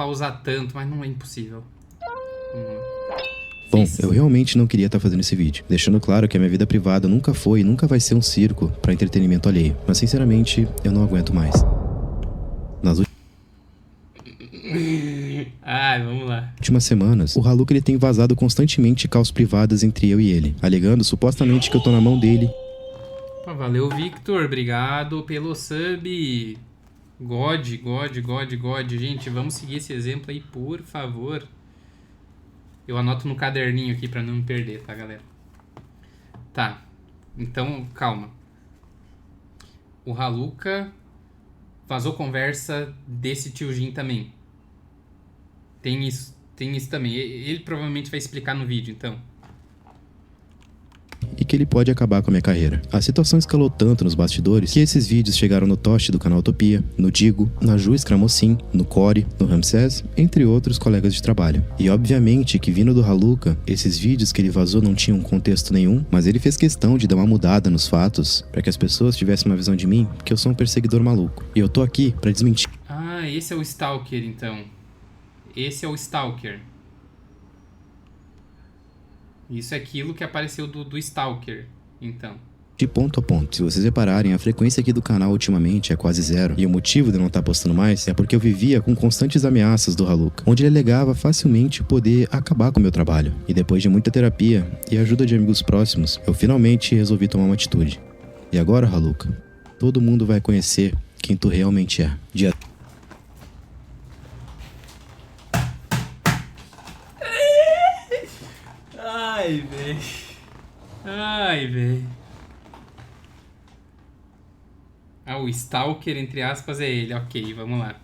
pausar tanto, mas não é impossível. Bom, eu realmente não queria estar fazendo esse vídeo, deixando claro que a minha vida privada nunca foi e nunca vai ser um circo para entretenimento alheio. Mas sinceramente, eu não aguento mais. Nas Ai, vamos lá. últimas semanas, o Haluka ele tem vazado constantemente calls privadas entre eu e ele, alegando supostamente que eu tô na mão dele. Pô, valeu, Victor. Obrigado pelo sub. God. Gente, vamos seguir esse exemplo aí, por favor. Eu anoto no caderninho aqui pra não me perder, tá, galera? Tá. Então, calma. O Haluka vazou conversa desse tio Jin também. Tem isso também. Ele provavelmente vai explicar no vídeo, então. E que ele pode acabar com a minha carreira. A situação escalou tanto nos bastidores que esses vídeos chegaram no Toshi do canal Utopia, no Digo, na Ju Scramocin, no Core, no Ramsés, entre outros colegas de trabalho. E obviamente que vindo do Haluka, esses vídeos que ele vazou não tinham contexto nenhum, mas ele fez questão de dar uma mudada nos fatos para que as pessoas tivessem uma visão de mim que eu sou um perseguidor maluco. E eu tô aqui para desmentir. Ah, esse é o Stalker, então. Esse é o Stalker. Isso é aquilo que apareceu do Stalker, então. De ponto a ponto. Se vocês repararem, a frequência aqui do canal ultimamente é quase zero. E o motivo de eu não estar postando mais é porque eu vivia com constantes ameaças do Haluka, onde ele alegava facilmente poder acabar com o meu trabalho. E depois de muita terapia e ajuda de amigos próximos, eu finalmente resolvi tomar uma atitude. E agora, Haluka, todo mundo vai conhecer quem tu realmente é. Dia Ai, véi. Ah, o Stalker, entre aspas, é ele. Ok, vamos lá.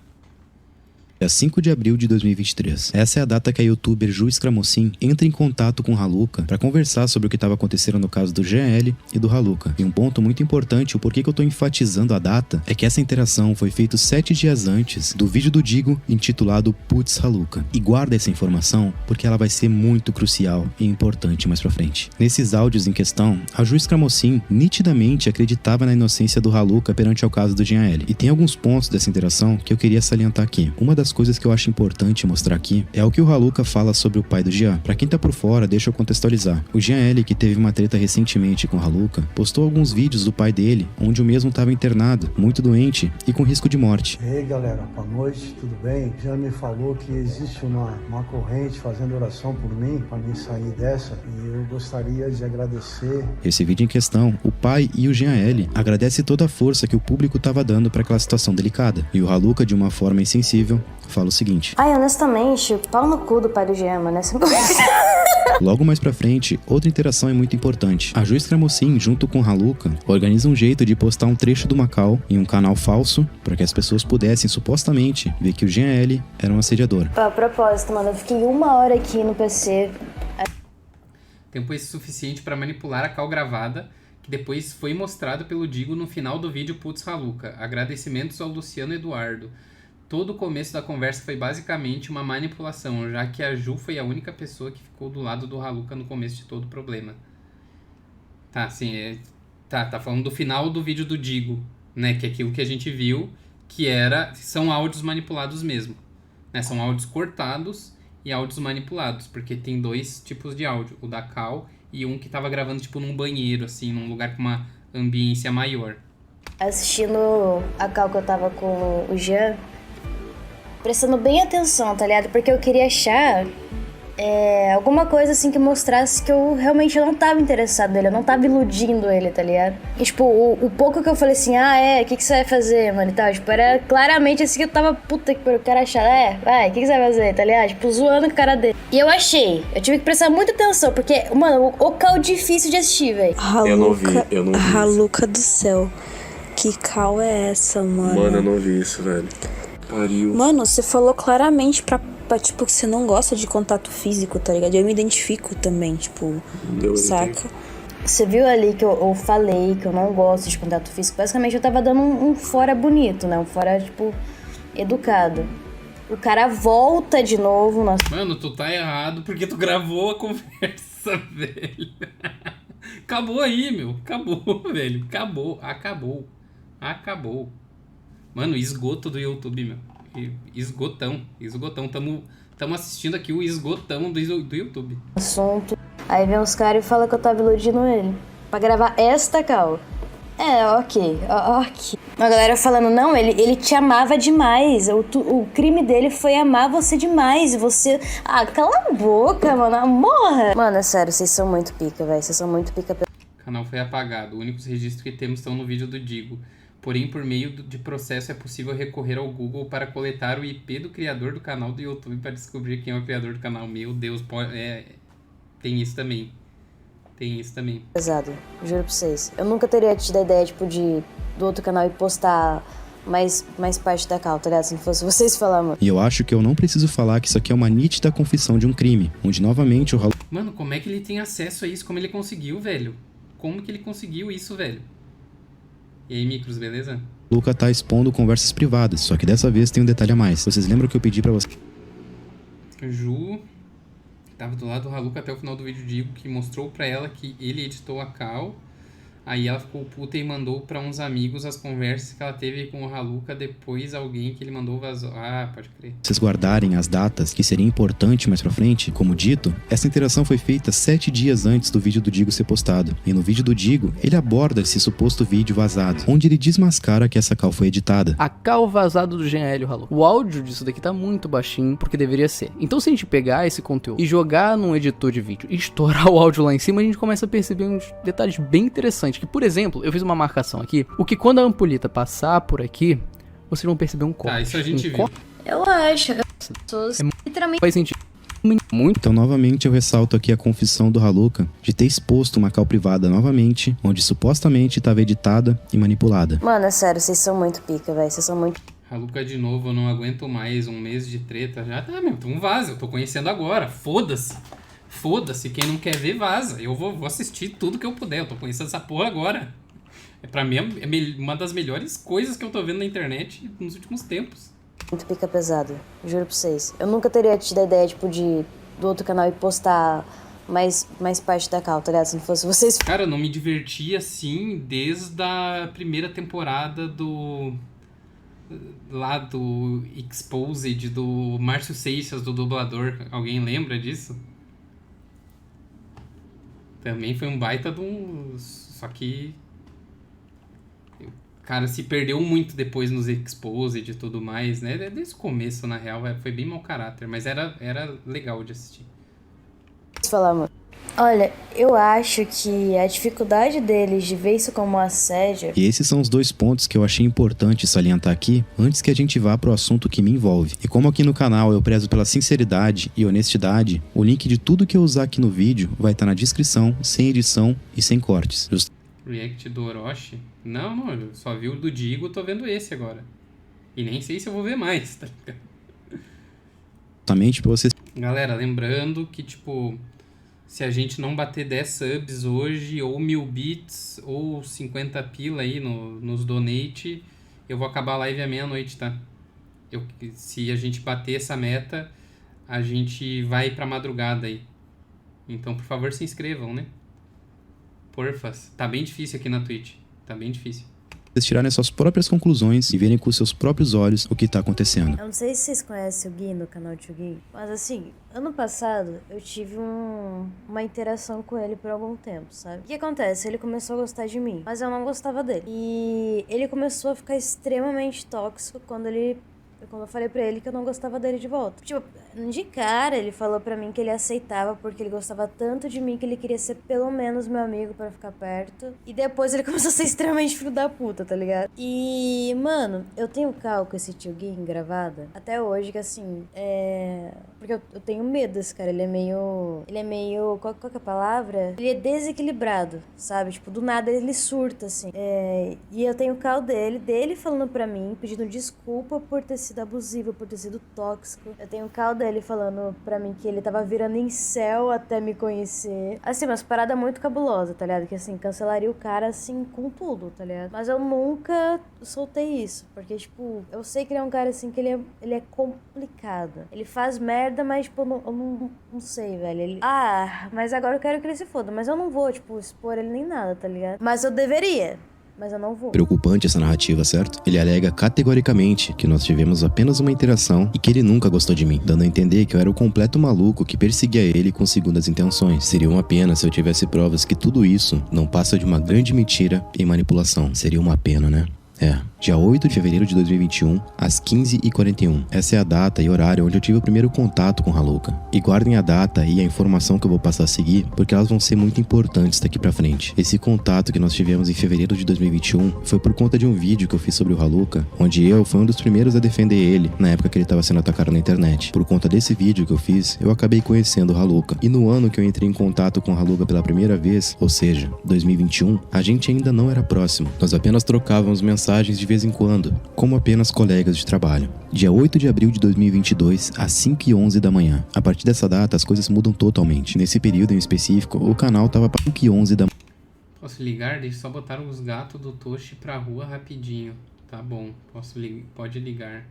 Dia 5 de abril de 2023. Essa é a data que a youtuber Ju Scramocin entra em contato com o Haluka para conversar sobre o que estava acontecendo no caso do GL e do Haluka. E um ponto muito importante, o porquê que eu tô enfatizando a data, é que essa interação foi feita 7 dias antes do vídeo do Digo intitulado Putz Haluka. E guarda essa informação porque ela vai ser muito crucial e importante mais pra frente. Nesses áudios em questão, a Ju Scramocin nitidamente acreditava na inocência do Haluka perante ao caso do GL. E tem alguns pontos dessa interação que eu queria salientar aqui. Uma das coisas que eu acho importante mostrar aqui é o que o Haluka fala sobre o pai do Jean. Pra quem tá por fora, deixa eu contextualizar. O Jean L, que teve uma treta recentemente com o Haluka, postou alguns vídeos do pai dele, onde o mesmo estava internado, muito doente e com risco de morte. Ei galera, boa noite, tudo bem? Já me falou que existe uma corrente fazendo oração por mim, pra mim sair dessa, e eu gostaria de agradecer. Esse vídeo em questão, o pai e o Jean L agradece toda a força que o público tava dando pra aquela situação delicada. E o Haluka, de uma forma insensível, fala o seguinte: ai, honestamente, pau no cu do pai do Gema, né? Logo mais pra frente, outra interação é muito importante. A Ju Scramocin, junto com o Haluka, organiza um jeito de postar um trecho do Macau em um canal falso para que as pessoas pudessem supostamente ver que o Jean L era um assediador. A propósito, mano, eu fiquei 1 hora aqui no PC. Tempo esse suficiente para manipular a call gravada, que depois foi mostrado pelo Digo no final do vídeo Putz Haluka. Agradecimentos ao Luciano Eduardo. Todo o começo da conversa foi basicamente uma manipulação, já que a Ju foi a única pessoa que ficou do lado do Haluka no começo de todo o problema. Tá, sim, tá falando do final do vídeo do Digo, né, que é aquilo que a gente viu, são áudios manipulados mesmo, né, são áudios cortados e áudios manipulados, porque tem 2 tipos de áudio, o da Cal e um que tava gravando tipo num banheiro, assim, num lugar com uma ambiência maior. Assistindo a call que eu tava com o Jean, prestando bem atenção, tá ligado? Porque eu queria achar alguma coisa assim que mostrasse que eu realmente não tava interessado nele, eu não tava iludindo ele, tá ligado? E tipo, o pouco que eu falei assim, o que você vai fazer, mano, e tal, tipo, era claramente assim que eu tava, puta que pariu, eu quero achar, vai, o que você vai fazer, tá ligado? Tipo, zoando com a cara dele. E eu achei, eu tive que prestar muita atenção, porque, mano, o cal difícil de assistir, velho. Eu não vi. Haluka do céu, que cal é essa, mano? Mano, eu não vi isso, velho. Pariu. Mano, você falou claramente pra tipo, que você não gosta de contato físico, tá ligado? Eu me identifico também, tipo, saca? Você viu ali que eu falei que eu não gosto de contato físico. Basicamente eu tava dando um fora bonito, né? Um fora, tipo, educado. O cara volta de novo. Mano, tu tá errado porque tu gravou a conversa, velho. Acabou aí, meu. Acabou, velho. Acabou. Mano, esgoto do YouTube, meu. Esgotão. Tamo assistindo aqui o esgotão do YouTube. Assunto. Aí vem uns caras e falam que eu tava iludindo ele. Pra gravar esta cal. Ok. A galera falando, não, ele te amava demais. O crime dele foi amar você demais. E você... cala a boca, mano. Morra. Mano, é sério, vocês são muito pica, velho. Vocês são muito pica. O canal foi apagado. Os únicos registros que temos estão no vídeo do Digo. Porém, por meio de processo, é possível recorrer ao Google para coletar o IP do criador do canal do YouTube para descobrir quem é o criador do canal. Meu Deus, tem isso também. Pesado, juro pra vocês. Eu nunca teria tido a ideia, do outro canal e postar mais parte da cal, tá ligado? Se não fosse vocês falar, mano. E eu acho que eu não preciso falar que isso aqui é uma nítida confissão de um crime, onde novamente o Haluka... Mano, como é que ele tem acesso a isso? Como ele conseguiu, velho? Como que ele conseguiu isso, velho? E aí, Micros, beleza? Luca tá expondo conversas privadas, só que dessa vez tem um detalhe a mais. Vocês lembram que eu pedi pra você... Ju tava do lado do Haluka até o final do vídeo, Digo, que mostrou pra ela que ele editou a cal. Aí ela ficou puta e mandou pra uns amigos as conversas que ela teve com o Haluka. Depois alguém que ele mandou vazou. Pode crer. Vocês guardarem as datas, que seria importante mais pra frente, como dito, essa interação foi feita 7 dias antes do vídeo do Digo ser postado. E no vídeo do Digo, ele aborda esse suposto vídeo vazado, onde ele desmascara que essa cal foi editada. A cal vazado do GNL, Haluka. O áudio disso daqui tá muito baixinho, porque deveria ser. Então se a gente pegar esse conteúdo e jogar num editor de vídeo e estourar o áudio lá em cima, a gente começa a perceber uns detalhes bem interessantes. Que, por exemplo, eu fiz uma marcação aqui, o que quando a ampulheta passar por aqui, vocês vão perceber um corte. Isso a gente viu. Eu acho. Literalmente. Faz sentido. Muito. Então, novamente, eu ressalto aqui a confissão do Haluka de ter exposto uma cal privada novamente, onde supostamente estava editada e manipulada. Mano, é sério, vocês são muito pica, velho. Vocês são muito... Haluka de novo, eu não aguento mais um mês de treta. Já tá, meu, então vaza, eu tô conhecendo agora. Foda-se, quem não quer ver, vaza. Eu vou assistir tudo que eu puder, eu tô conhecendo essa porra agora. Pra mim é uma das melhores coisas que eu tô vendo na internet nos últimos tempos. Muito pica pesado, juro pra vocês. Eu nunca teria tido a ideia, do outro canal e postar mais parte da cal, tá ligado? Se não fosse vocês... Cara, eu não me diverti assim desde a primeira temporada do Exposed, do Márcio Seixas, do dublador. Alguém lembra disso? Também foi um baita de um... Só que... Cara, se perdeu muito depois nos Exposed e tudo mais, né? Desde o começo, na real, foi bem mau caráter. Mas era legal de assistir. Falar, mano. Olha, eu acho que a dificuldade deles de ver isso como um assédio... E esses são os 2 pontos que eu achei importante salientar aqui, antes que a gente vá pro assunto que me envolve. E como aqui no canal eu prezo pela sinceridade e honestidade, o link de tudo que eu usar aqui no vídeo vai estar na descrição, sem edição e sem cortes. React do Orochi? Não, eu só vi o do Digo, tô vendo esse agora. E nem sei se eu vou ver mais, tá ligado? Justamente pra vocês... Galera, lembrando que, se a gente não bater 10 subs hoje, ou 1000 bits, ou 50 pila aí nos donate, eu vou acabar a live à meia-noite, tá? Se a gente bater essa meta, a gente vai pra madrugada aí. Então, por favor, se inscrevam, né? Porfas. Tá bem difícil aqui na Twitch. Tá bem difícil. Vocês tirarem suas próprias conclusões e verem com seus próprios olhos o que tá acontecendo. Eu não sei se vocês conhecem o Gui no canal Tio Gui, mas assim, ano passado eu tive uma interação com ele por algum tempo, sabe? O que acontece? Ele começou a gostar de mim, mas eu não gostava dele. E ele começou a ficar extremamente tóxico quando eu falei pra ele que eu não gostava dele de volta. De cara, ele falou pra mim que ele aceitava porque ele gostava tanto de mim que ele queria ser pelo menos meu amigo pra ficar perto. E depois ele começou a ser extremamente filho da puta, tá ligado? E, mano, eu tenho cal com esse tio Gui gravada até hoje, que assim, porque eu tenho medo desse cara, ele é meio... Qual que é a palavra? Ele é desequilibrado, sabe? Do nada ele surta, assim. E eu tenho cal dele falando pra mim, pedindo desculpa por ter sido abusivo, por ter sido tóxico. Eu tenho cal dele falando pra mim que ele tava virando incel até me conhecer. Assim, umas paradas muito cabulosas, tá ligado? Que assim, cancelaria o cara assim com tudo, tá ligado? Mas eu nunca soltei isso, porque eu sei que ele é um cara assim que ele é complicado. Ele faz merda, mas eu não sei, velho. Mas agora eu quero que ele se foda, mas eu não vou, expor ele nem nada, tá ligado? Mas eu deveria. mas eu não vou. Preocupante essa narrativa, certo? Ele alega categoricamente que nós tivemos apenas uma interação e que ele nunca gostou de mim, dando a entender que eu era o completo maluco que perseguia ele com segundas intenções. Seria uma pena se eu tivesse provas que tudo isso não passa de uma grande mentira e manipulação. Seria uma pena, né? Dia 8 de fevereiro de 2021, às 15h41. Essa é a data e horário onde eu tive o primeiro contato com Raluca. E guardem a data e a informação que eu vou passar a seguir, porque elas vão ser muito importantes daqui pra frente. Esse contato que nós tivemos em fevereiro de 2021 foi por conta de um vídeo que eu fiz sobre o Raluca, onde eu fui um dos primeiros a defender ele na época que ele estava sendo atacado na internet. Por conta desse vídeo que eu fiz, eu acabei conhecendo o Raluca. E no ano que eu entrei em contato com o Raluca pela primeira vez, ou seja, 2021, a gente ainda não era próximo. Nós apenas trocávamos mensagens de vez em quando, como apenas colegas de trabalho. Dia 8 de abril de 2022, às 5h11 da manhã. A partir dessa data, as coisas mudam totalmente. Nesse período em específico, o canal tava para 5h11 da manhã. Posso ligar? Deixa eu só botar os gatos do Toshi pra rua rapidinho. Tá bom, pode ligar.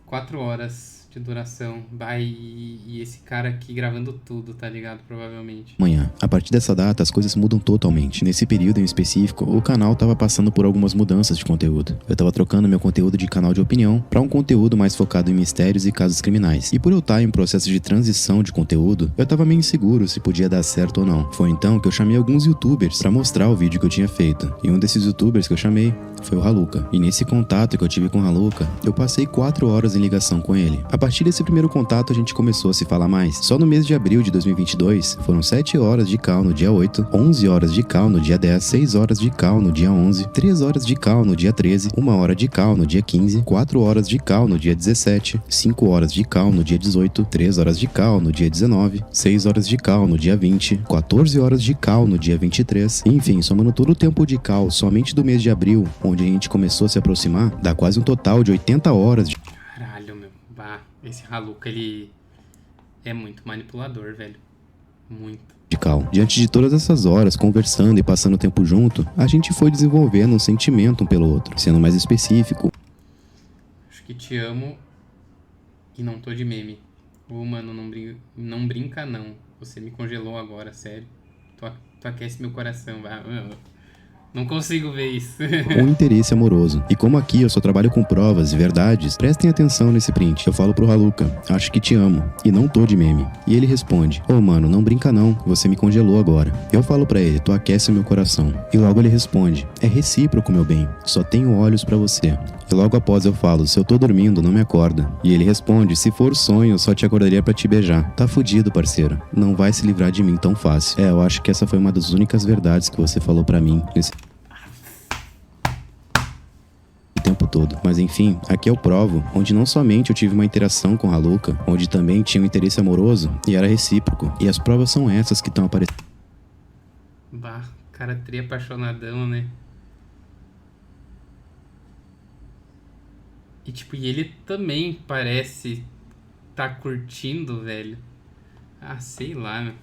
4 horas de duração. E esse cara aqui gravando tudo, tá ligado? Provavelmente. Manhã. A partir dessa data, as coisas mudam totalmente. Nesse período em específico, o canal tava passando por algumas mudanças de conteúdo. Eu tava trocando meu conteúdo de canal de opinião para um conteúdo mais focado em mistérios e casos criminais. E por eu estar em processo de transição de conteúdo, eu tava meio inseguro se podia dar certo ou não. Foi então que eu chamei alguns youtubers para mostrar o vídeo que eu tinha feito. E um desses youtubers que eu chamei foi o Raluca. E nesse contato que eu tive com o Raluca, eu passei 4 horas em ligação com ele. A partir desse primeiro contato, a gente começou a se falar mais. Só no mês de abril de 2022, foram 7 horas de call no dia 8, 11 horas de call no dia 10, 6 horas de call no dia 11, 3 horas de call no dia 13, 1 hora de call no dia 15, 4 horas de call no dia 17, 5 horas de call no dia 18, 3 horas de call no dia 19, 6 horas de call no dia 20, 14 horas de call no dia 23. Enfim, somando todo o tempo de call somente do mês de abril, onde a gente começou a se aproximar, dá quase um total de 80 horas de... Caralho, meu. Bah, esse Raluca, ele é muito manipulador, velho. Muito. Diante de todas essas horas, conversando e passando tempo junto, a gente foi desenvolvendo um sentimento um pelo outro. Sendo mais específico, Acho que te amo e não tô de meme. Ô, mano, não brinca não. Você me congelou agora, sério. Tu aquece meu coração, vai. Não consigo ver isso. um interesse amoroso. E como aqui eu só trabalho com provas e verdades, prestem atenção nesse print. Eu falo pro Raluca, acho que te amo, e não tô de meme. E ele responde, ô mano, não brinca não, você me congelou agora. Eu falo pra ele, tu aquece meu coração. E logo ele responde, é recíproco meu bem, só tenho olhos pra você. E logo após eu falo, se eu tô dormindo, não me acorda. E ele responde, se for sonho, eu só te acordaria pra te beijar. Tá fudido, parceiro. Não vai se livrar de mim tão fácil. Eu acho que essa foi uma das únicas verdades que você falou pra mim nesse tempo todo. Mas enfim, aqui eu provo, onde não somente eu tive uma interação com a Raluca, onde também tinha um interesse amoroso e era recíproco. E as provas são essas que estão aparecendo. Bah, cara tri apaixonadão, né? E tipo, e ele também parece tá curtindo, velho. Ah, sei lá, meu.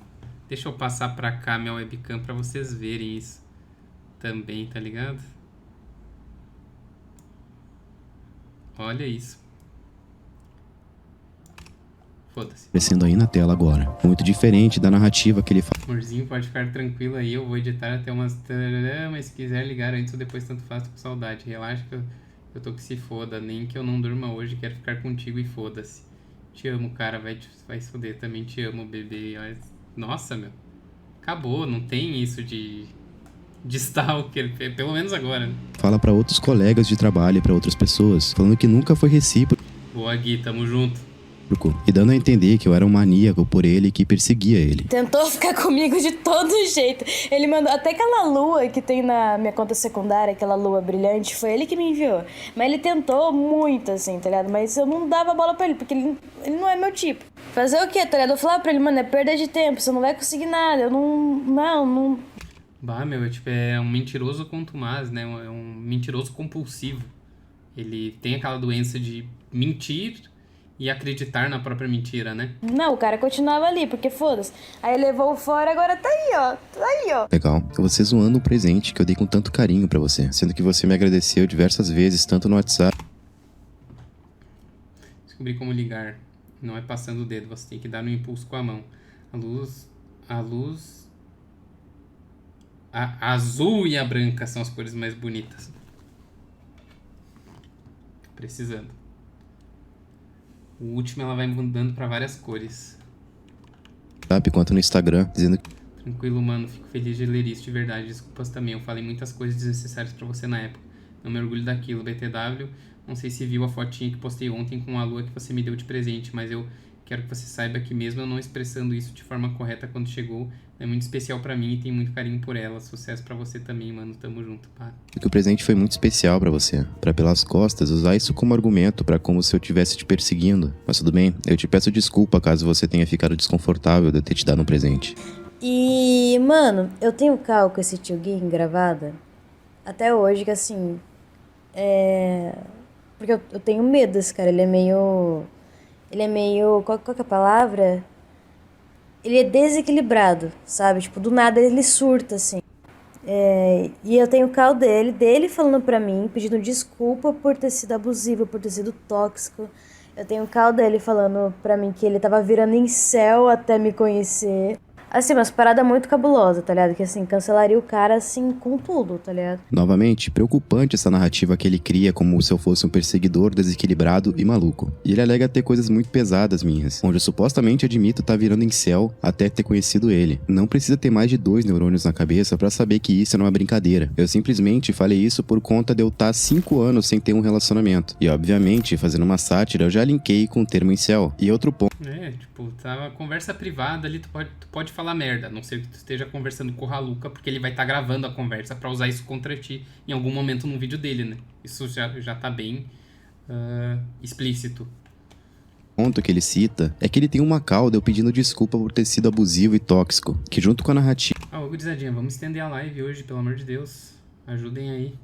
Deixa eu passar pra cá minha webcam pra vocês verem isso também, tá ligado? Olha isso. Foda-se. Aparecendo aí na tela agora. Muito diferente da narrativa que ele faz. Amorzinho, pode ficar tranquilo aí. Eu vou editar até umas... Mas se quiser ligar antes ou depois, tanto faz, tô com saudade. Relaxa que eu tô que se foda. Nem que eu não durma hoje, quero ficar contigo e foda-se. Te amo, cara. Vai se foder. Também te amo, bebê. Nossa, meu. Acabou. Não tem isso de stalker. Pelo menos agora, né? Fala pra outros colegas de trabalho e pra outras pessoas, falando que nunca foi recíproco. Boa, Gui. Tamo junto. E dando a entender que eu era um maníaco por ele que perseguia ele. Tentou ficar comigo de todo jeito. Ele mandou até aquela lua que tem na minha conta secundária, aquela lua brilhante, foi ele que me enviou. Mas ele tentou muito, assim, tá ligado? Mas eu não dava bola pra ele, porque ele não é meu tipo. Fazer o quê, tá ligado? Eu falava pra ele, mano, é perda de tempo, você não vai conseguir nada. Eu não... Bah, meu, é um mentiroso contumaz, né? É um mentiroso compulsivo. Ele tem aquela doença de mentir e acreditar na própria mentira, né? Não, o cara continuava ali, porque foda-se. Aí levou fora, agora tá aí, ó. Tá aí, ó. Legal. Você zoando um presente que eu dei com tanto carinho pra você. Sendo que você me agradeceu diversas vezes, tanto no WhatsApp. Descobri como ligar. Não é passando o dedo, você tem que dar no impulso com a mão. A luz A azul e a branca são as cores mais bonitas. Precisando. O último ela vai mudando pra várias cores. Quanto no Instagram, dizendo que Tranquilo, mano. Fico feliz de ler isso de verdade. Desculpas também. Eu falei muitas coisas desnecessárias pra você na época. Não me orgulho daquilo. BTW, não sei se viu a fotinha que postei ontem com a lua que você me deu de presente, mas eu quero que você saiba que mesmo eu não expressando isso de forma correta quando chegou, é muito especial pra mim e tenho muito carinho por ela. Sucesso pra você também, mano. Tamo junto, pá. o presente foi muito especial pra você. Pra pelas costas usar isso como argumento pra como se eu tivesse te perseguindo. Mas tudo bem, eu te peço desculpa caso você tenha ficado desconfortável de eu ter te dado um presente. E, mano, eu tenho cal com esse tio Gui gravada até hoje, que assim. Porque eu tenho medo desse cara, ele é meio. Qual que é a palavra? Ele é desequilibrado, sabe? Tipo, do nada ele surta, assim. E eu tenho o cal dele falando pra mim, pedindo desculpa por ter sido abusivo, por ter sido tóxico. Eu tenho o cal dele falando pra mim que ele tava virando incel até me conhecer. Assim, umas paradas muito cabulosas, tá ligado? Que assim, cancelaria o cara assim com tudo, tá ligado? Novamente, preocupante essa narrativa que ele cria como se eu fosse um perseguidor desequilibrado e maluco. E ele alega ter coisas muito pesadas minhas, onde eu supostamente admito estar virando incel até ter conhecido ele. Não precisa ter mais de 2 neurônios na cabeça pra saber que isso não é uma brincadeira. Eu simplesmente falei isso por conta de eu estar 5 anos sem ter um relacionamento. E obviamente, fazendo uma sátira, eu já linkei com o termo incel. E outro ponto. Tipo, tá uma conversa privada ali, tu pode falar merda, a não ser que tu esteja conversando com o Haluka, porque ele vai estar gravando a conversa pra usar isso contra ti em algum momento no vídeo dele, né? Isso já tá bem explícito. O ponto que ele cita é que ele tem uma cauda eu pedindo desculpa por ter sido abusivo e tóxico, que junto com a narrativa Ô, gurizadinha, vamos estender a live hoje, pelo amor de Deus. Ajudem aí.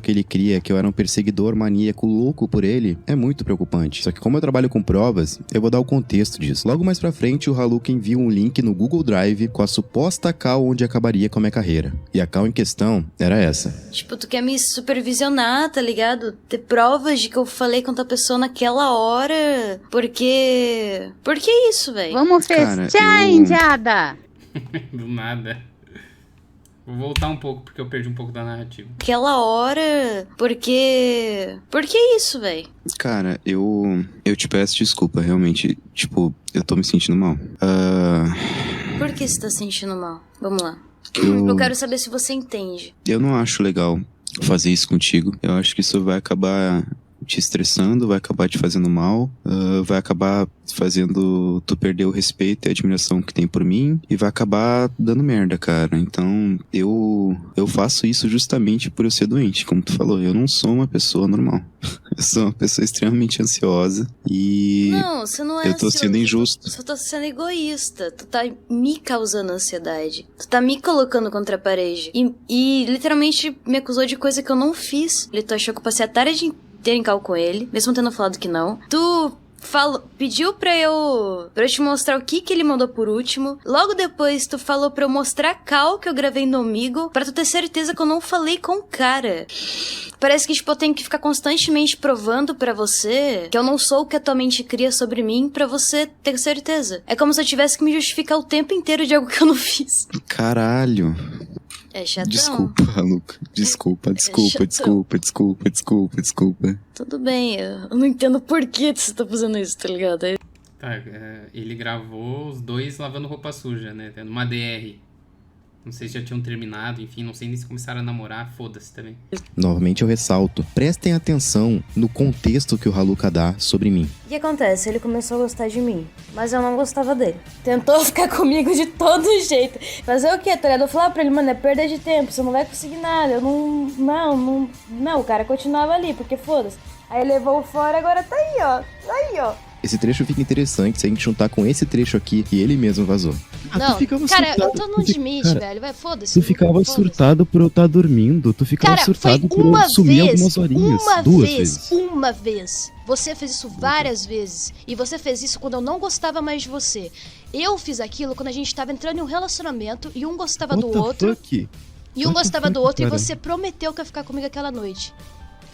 que ele cria, que eu era um perseguidor maníaco louco por ele, é muito preocupante. Só que como eu trabalho com provas, eu vou dar o contexto disso. Logo mais pra frente, o Haluka envia um link no Google Drive com a suposta call onde acabaria com a minha carreira. E a call em questão era essa. Tipo, tu quer me supervisionar, tá ligado? Ter provas de que eu falei com outra pessoa naquela hora. Porque... Por que isso, velho? Vamos festejar, indiada! Do nada. Vou voltar um pouco, porque eu perdi um pouco da narrativa. Aquela hora... Porque... Por que isso, velho? Cara, eu te peço desculpa, realmente. Tipo, eu tô me sentindo mal. Por que você tá sentindo mal? Vamos lá. Eu quero saber se você entende. Eu não acho legal fazer isso contigo. Eu acho que isso vai acabar te estressando, vai acabar te fazendo mal, vai acabar fazendo tu perder o respeito e a admiração que tem por mim e vai acabar dando merda, cara. Então, eu faço isso justamente por eu ser doente, como tu falou. Eu não sou uma pessoa normal. Eu sou uma pessoa extremamente ansiosa e... Não, você não é eu tô sendo injusto. Você tá sendo egoísta. Tu tá me causando ansiedade. Tu tá me colocando contra a parede. E literalmente me acusou de coisa que eu não fiz. Tu achou que eu passei a tarde ter em cal com ele, mesmo tendo falado que não. Tu pediu pra eu te mostrar o que ele mandou por último. Logo depois, tu falou pra eu mostrar a cal que eu gravei no Amigo, pra tu ter certeza que eu não falei com o cara. Parece que, tipo, eu tenho que ficar constantemente provando pra você que eu não sou o que a tua mente cria sobre mim pra você ter certeza. É como se eu tivesse que me justificar o tempo inteiro de algo que eu não fiz. Caralho. É chatão. Desculpa, Haluka. Desculpa. Tudo bem, eu não entendo por que você tá fazendo isso, tá ligado? Tá, ele gravou os dois lavando roupa suja, né? Numa DR. Não sei se já tinham terminado, enfim, não sei nem se começaram a namorar, foda-se também. Novamente eu ressalto, prestem atenção no contexto que o Haluka dá sobre mim. O que acontece? Ele começou a gostar de mim, mas eu não gostava dele. Tentou ficar comigo de todo jeito. Fazer o quê, tá ligado? Eu falava pra ele, mano, é perda de tempo, você não vai conseguir nada. Eu não, o cara continuava ali, porque foda-se. Aí levou fora, agora tá aí, ó. Esse trecho fica interessante se a gente juntar com esse trecho aqui que ele mesmo vazou. Não, cara, eu tô no limite, velho. Vai, foda-se. Tu ficava surtado por eu estar dormindo. Tu ficava surtado por eu sumir algumas horinhas. Uma vez. Você fez isso várias vezes. E você fez isso quando eu não gostava mais de você. Eu fiz aquilo quando a gente tava entrando em um relacionamento e um gostava do outro. E um gostava do outro, cara. E você prometeu que ia ficar comigo aquela noite.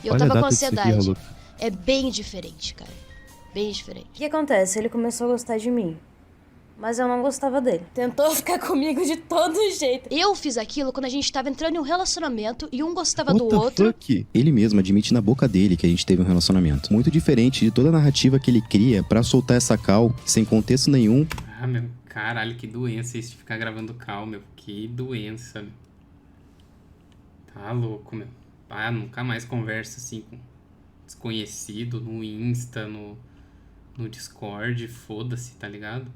E eu tava com ansiedade. Aqui, é bem diferente, cara. Bem diferente. O que acontece? Ele começou a gostar de mim. Mas eu não gostava dele. Tentou ficar comigo de todo jeito. Eu fiz aquilo quando a gente tava entrando em um relacionamento e um gostava do outro. Fuck? Ele mesmo admite na boca dele que a gente teve um relacionamento. Muito diferente de toda a narrativa que ele cria pra soltar essa cal sem contexto nenhum. Ah, meu, caralho, que doença isso de ficar gravando cal, meu. Que doença, meu. Tá louco, meu. Ah, nunca mais conversa assim com desconhecido no Insta, no Discord, foda-se, tá ligado?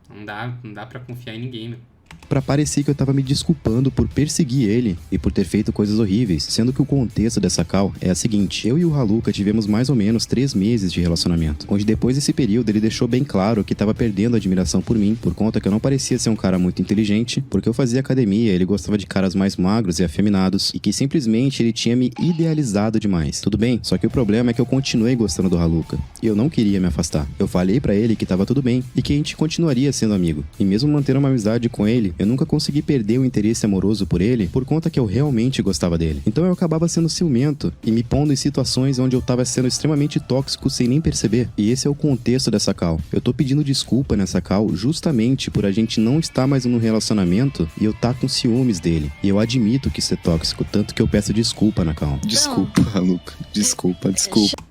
Não dá pra confiar em ninguém, meu. Pra parecer que eu tava me desculpando por perseguir ele e por ter feito coisas horríveis, sendo que o contexto dessa cal é a seguinte: eu e o Haluka tivemos mais ou menos 3 meses de relacionamento, onde depois desse período ele deixou bem claro que tava perdendo a admiração por mim, por conta que eu não parecia ser um cara muito inteligente, porque eu fazia academia, ele gostava de caras mais magros e afeminados, e que simplesmente ele tinha me idealizado demais. Tudo bem, só que o problema é que eu continuei gostando do Haluka, e eu não queria me afastar. Eu falei pra ele que tava tudo bem, e que a gente continuaria sendo amigo, e mesmo mantendo uma amizade com ele, eu nunca consegui perder o interesse amoroso por ele por conta que eu realmente gostava dele. Então eu acabava sendo ciumento e me pondo em situações onde eu tava sendo extremamente tóxico sem nem perceber. E esse é o contexto dessa cal. Eu tô pedindo desculpa nessa cal justamente por a gente não estar mais num relacionamento e eu tá com ciúmes dele. E eu admito que isso é tóxico, tanto que eu peço desculpa na cal. Desculpa, Haluka. Desculpa.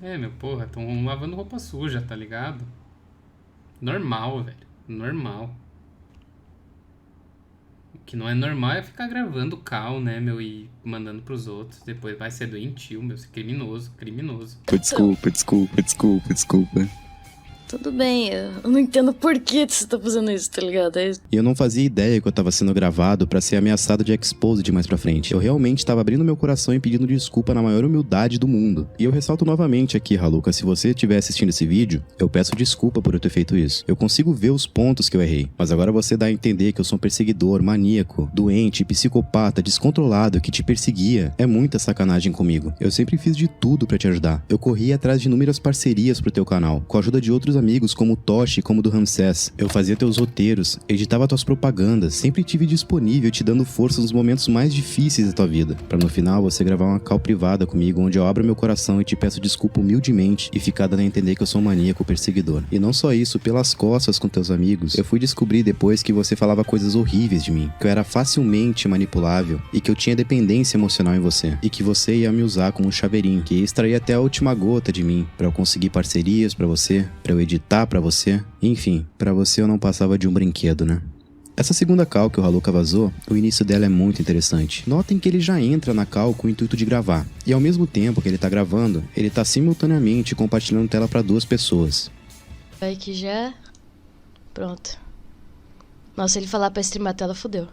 É, meu, porra, tão lavando roupa suja, tá ligado? Normal, velho. Normal. O que não é normal é ficar gravando cal, né, meu, e mandando pros outros. Depois vai ser doentio, meu, ser criminoso. Desculpa. Tudo bem, eu não entendo por que você tá fazendo isso, tá ligado? E eu não fazia ideia que eu tava sendo gravado pra ser ameaçado de exposed mais pra frente. Eu realmente tava abrindo meu coração e pedindo desculpa na maior humildade do mundo. E eu ressalto novamente aqui, Haluka, se você estiver assistindo esse vídeo, eu peço desculpa por eu ter feito isso. Eu consigo ver os pontos que eu errei, mas agora você dá a entender que eu sou um perseguidor, maníaco, doente, psicopata, descontrolado, que te perseguia. É muita sacanagem comigo. Eu sempre fiz de tudo pra te ajudar. Eu corri atrás de inúmeras parcerias pro teu canal, com a ajuda de outros amigos como o Toshi, como o do Ramsés. Eu fazia teus roteiros, editava tuas propagandas, sempre tive disponível te dando força nos momentos mais difíceis da tua vida, pra no final você gravar uma call privada comigo onde eu abro meu coração e te peço desculpa humildemente e ficar dando a entender que eu sou um maníaco perseguidor. E não só isso, pelas costas com teus amigos, eu fui descobrir depois que você falava coisas horríveis de mim, que eu era facilmente manipulável e que eu tinha dependência emocional em você, e que você ia me usar como um chaveirinho, que ia extrair até a última gota de mim, pra eu conseguir parcerias pra você, pra eu editar pra você, enfim, pra você eu não passava de um brinquedo, né? Essa segunda call que o Haluka vazou, o início dela é muito interessante. Notem que ele já entra na call com o intuito de gravar, e ao mesmo tempo que ele tá gravando, ele tá simultaneamente compartilhando tela pra 2 pessoas. Vai que já... Pronto. Nossa, se ele falar pra streamar a tela, fodeu.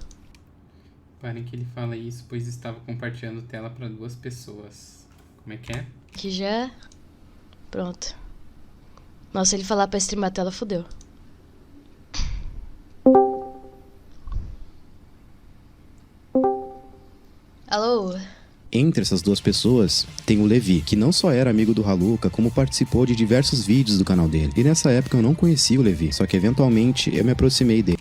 Parem que ele fala isso, pois estava compartilhando tela pra 2 pessoas. Como é que é? Que já... Pronto. Nossa, se ele falar pra streamar a tela, fodeu. Alô? Entre essas 2 pessoas, tem o Levi, que não só era amigo do Haluka, como participou de diversos vídeos do canal dele. E nessa época eu não conhecia o Levi, só que eventualmente eu me aproximei dele.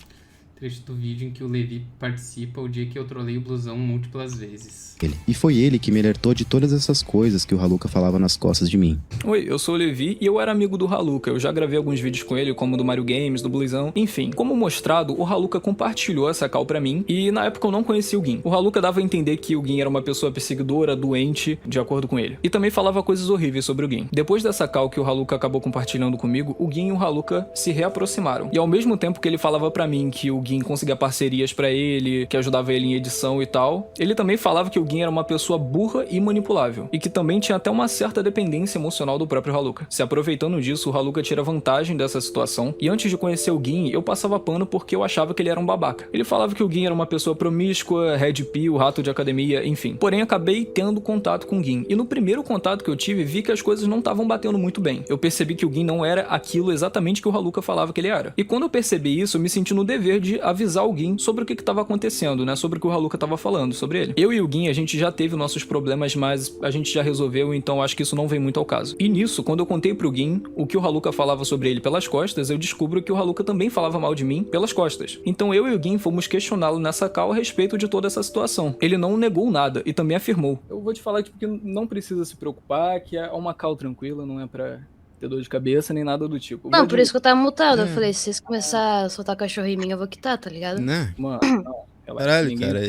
Trecho do vídeo em que o Levi participa o dia que eu trolei o blusão múltiplas vezes. E foi ele que me alertou de todas essas coisas que o Haluka falava nas costas de mim. Oi, eu sou o Levi e eu era amigo do Haluka. Eu já gravei alguns vídeos com ele, como do Mario Games, do Bluesão. Enfim, como mostrado, o Haluka compartilhou essa call pra mim e na época eu não conhecia o Gin. O Haluka dava a entender que o Gin era uma pessoa perseguidora, doente, de acordo com ele. E também falava coisas horríveis sobre o Gin. Depois dessa call que o Haluka acabou compartilhando comigo, o Gin e o Haluka se reaproximaram. E ao mesmo tempo que ele falava pra mim que o Gin conseguia parcerias pra ele, que ajudava ele em edição e tal, ele também falava que o Gin era uma pessoa burra e manipulável, e que também tinha até uma certa dependência emocional do próprio Haluka. Se aproveitando disso, o Haluka tira vantagem dessa situação, e antes de conhecer o Gin, eu passava pano porque eu achava que ele era um babaca. Ele falava que o Gin era uma pessoa promíscua, red pill, rato de academia, enfim. Porém, acabei tendo contato com o Gin, e no primeiro contato que eu tive, vi que as coisas não estavam batendo muito bem. Eu percebi que o Gin não era aquilo exatamente que o Haluka falava que ele era. E quando eu percebi isso, eu me senti no dever de avisar o Gin sobre o que estava acontecendo, né? Sobre o que o Haluka estava falando, sobre ele. Eu e o Gin, a gente já teve nossos problemas, mas a gente já resolveu, então acho que isso não vem muito ao caso. E nisso, quando eu contei pro Gin o que o Haluka falava sobre ele pelas costas, eu descubro que o Haluka também falava mal de mim pelas costas. Então eu e o Gin fomos questioná-lo nessa call a respeito de toda essa situação. Ele não negou nada e também afirmou: eu vou te falar que não precisa se preocupar, que é uma call tranquila, não é pra ter dor de cabeça, nem nada do tipo. Não, por isso que eu tava mutado. Eu falei, se vocês começarem a soltar cachorro em mim, eu vou quitar, tá ligado? Né? Mano, não. Caralho, cara,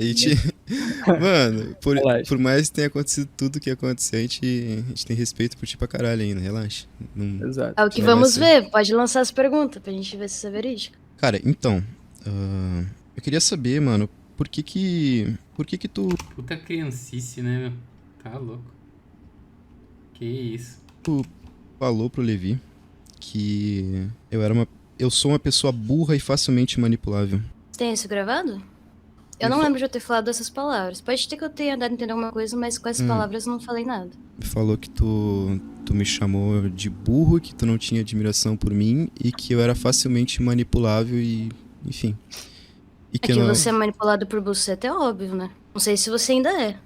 Mano, por mais que tenha acontecido tudo que aconteceu, a gente tem respeito por ti pra caralho ainda, relaxa. Exato. É o que vamos ver, pode lançar as perguntas pra gente ver se isso é verídico. Cara, então, eu queria saber, mano, por que tu... Puta criancice, né, meu? Tá louco. Que isso. Tu falou pro Levi que eu sou uma pessoa burra e facilmente manipulável. Tem isso gravado? Eu não lembro de eu ter falado essas palavras. Pode ter que eu tenha dado a entender alguma coisa, mas com essas palavras eu não falei nada. Falou que tu me chamou de burro, que tu não tinha admiração por mim e que eu era facilmente manipulável e... enfim. E que você é manipulado por buceta é óbvio, né? Não sei se você ainda é.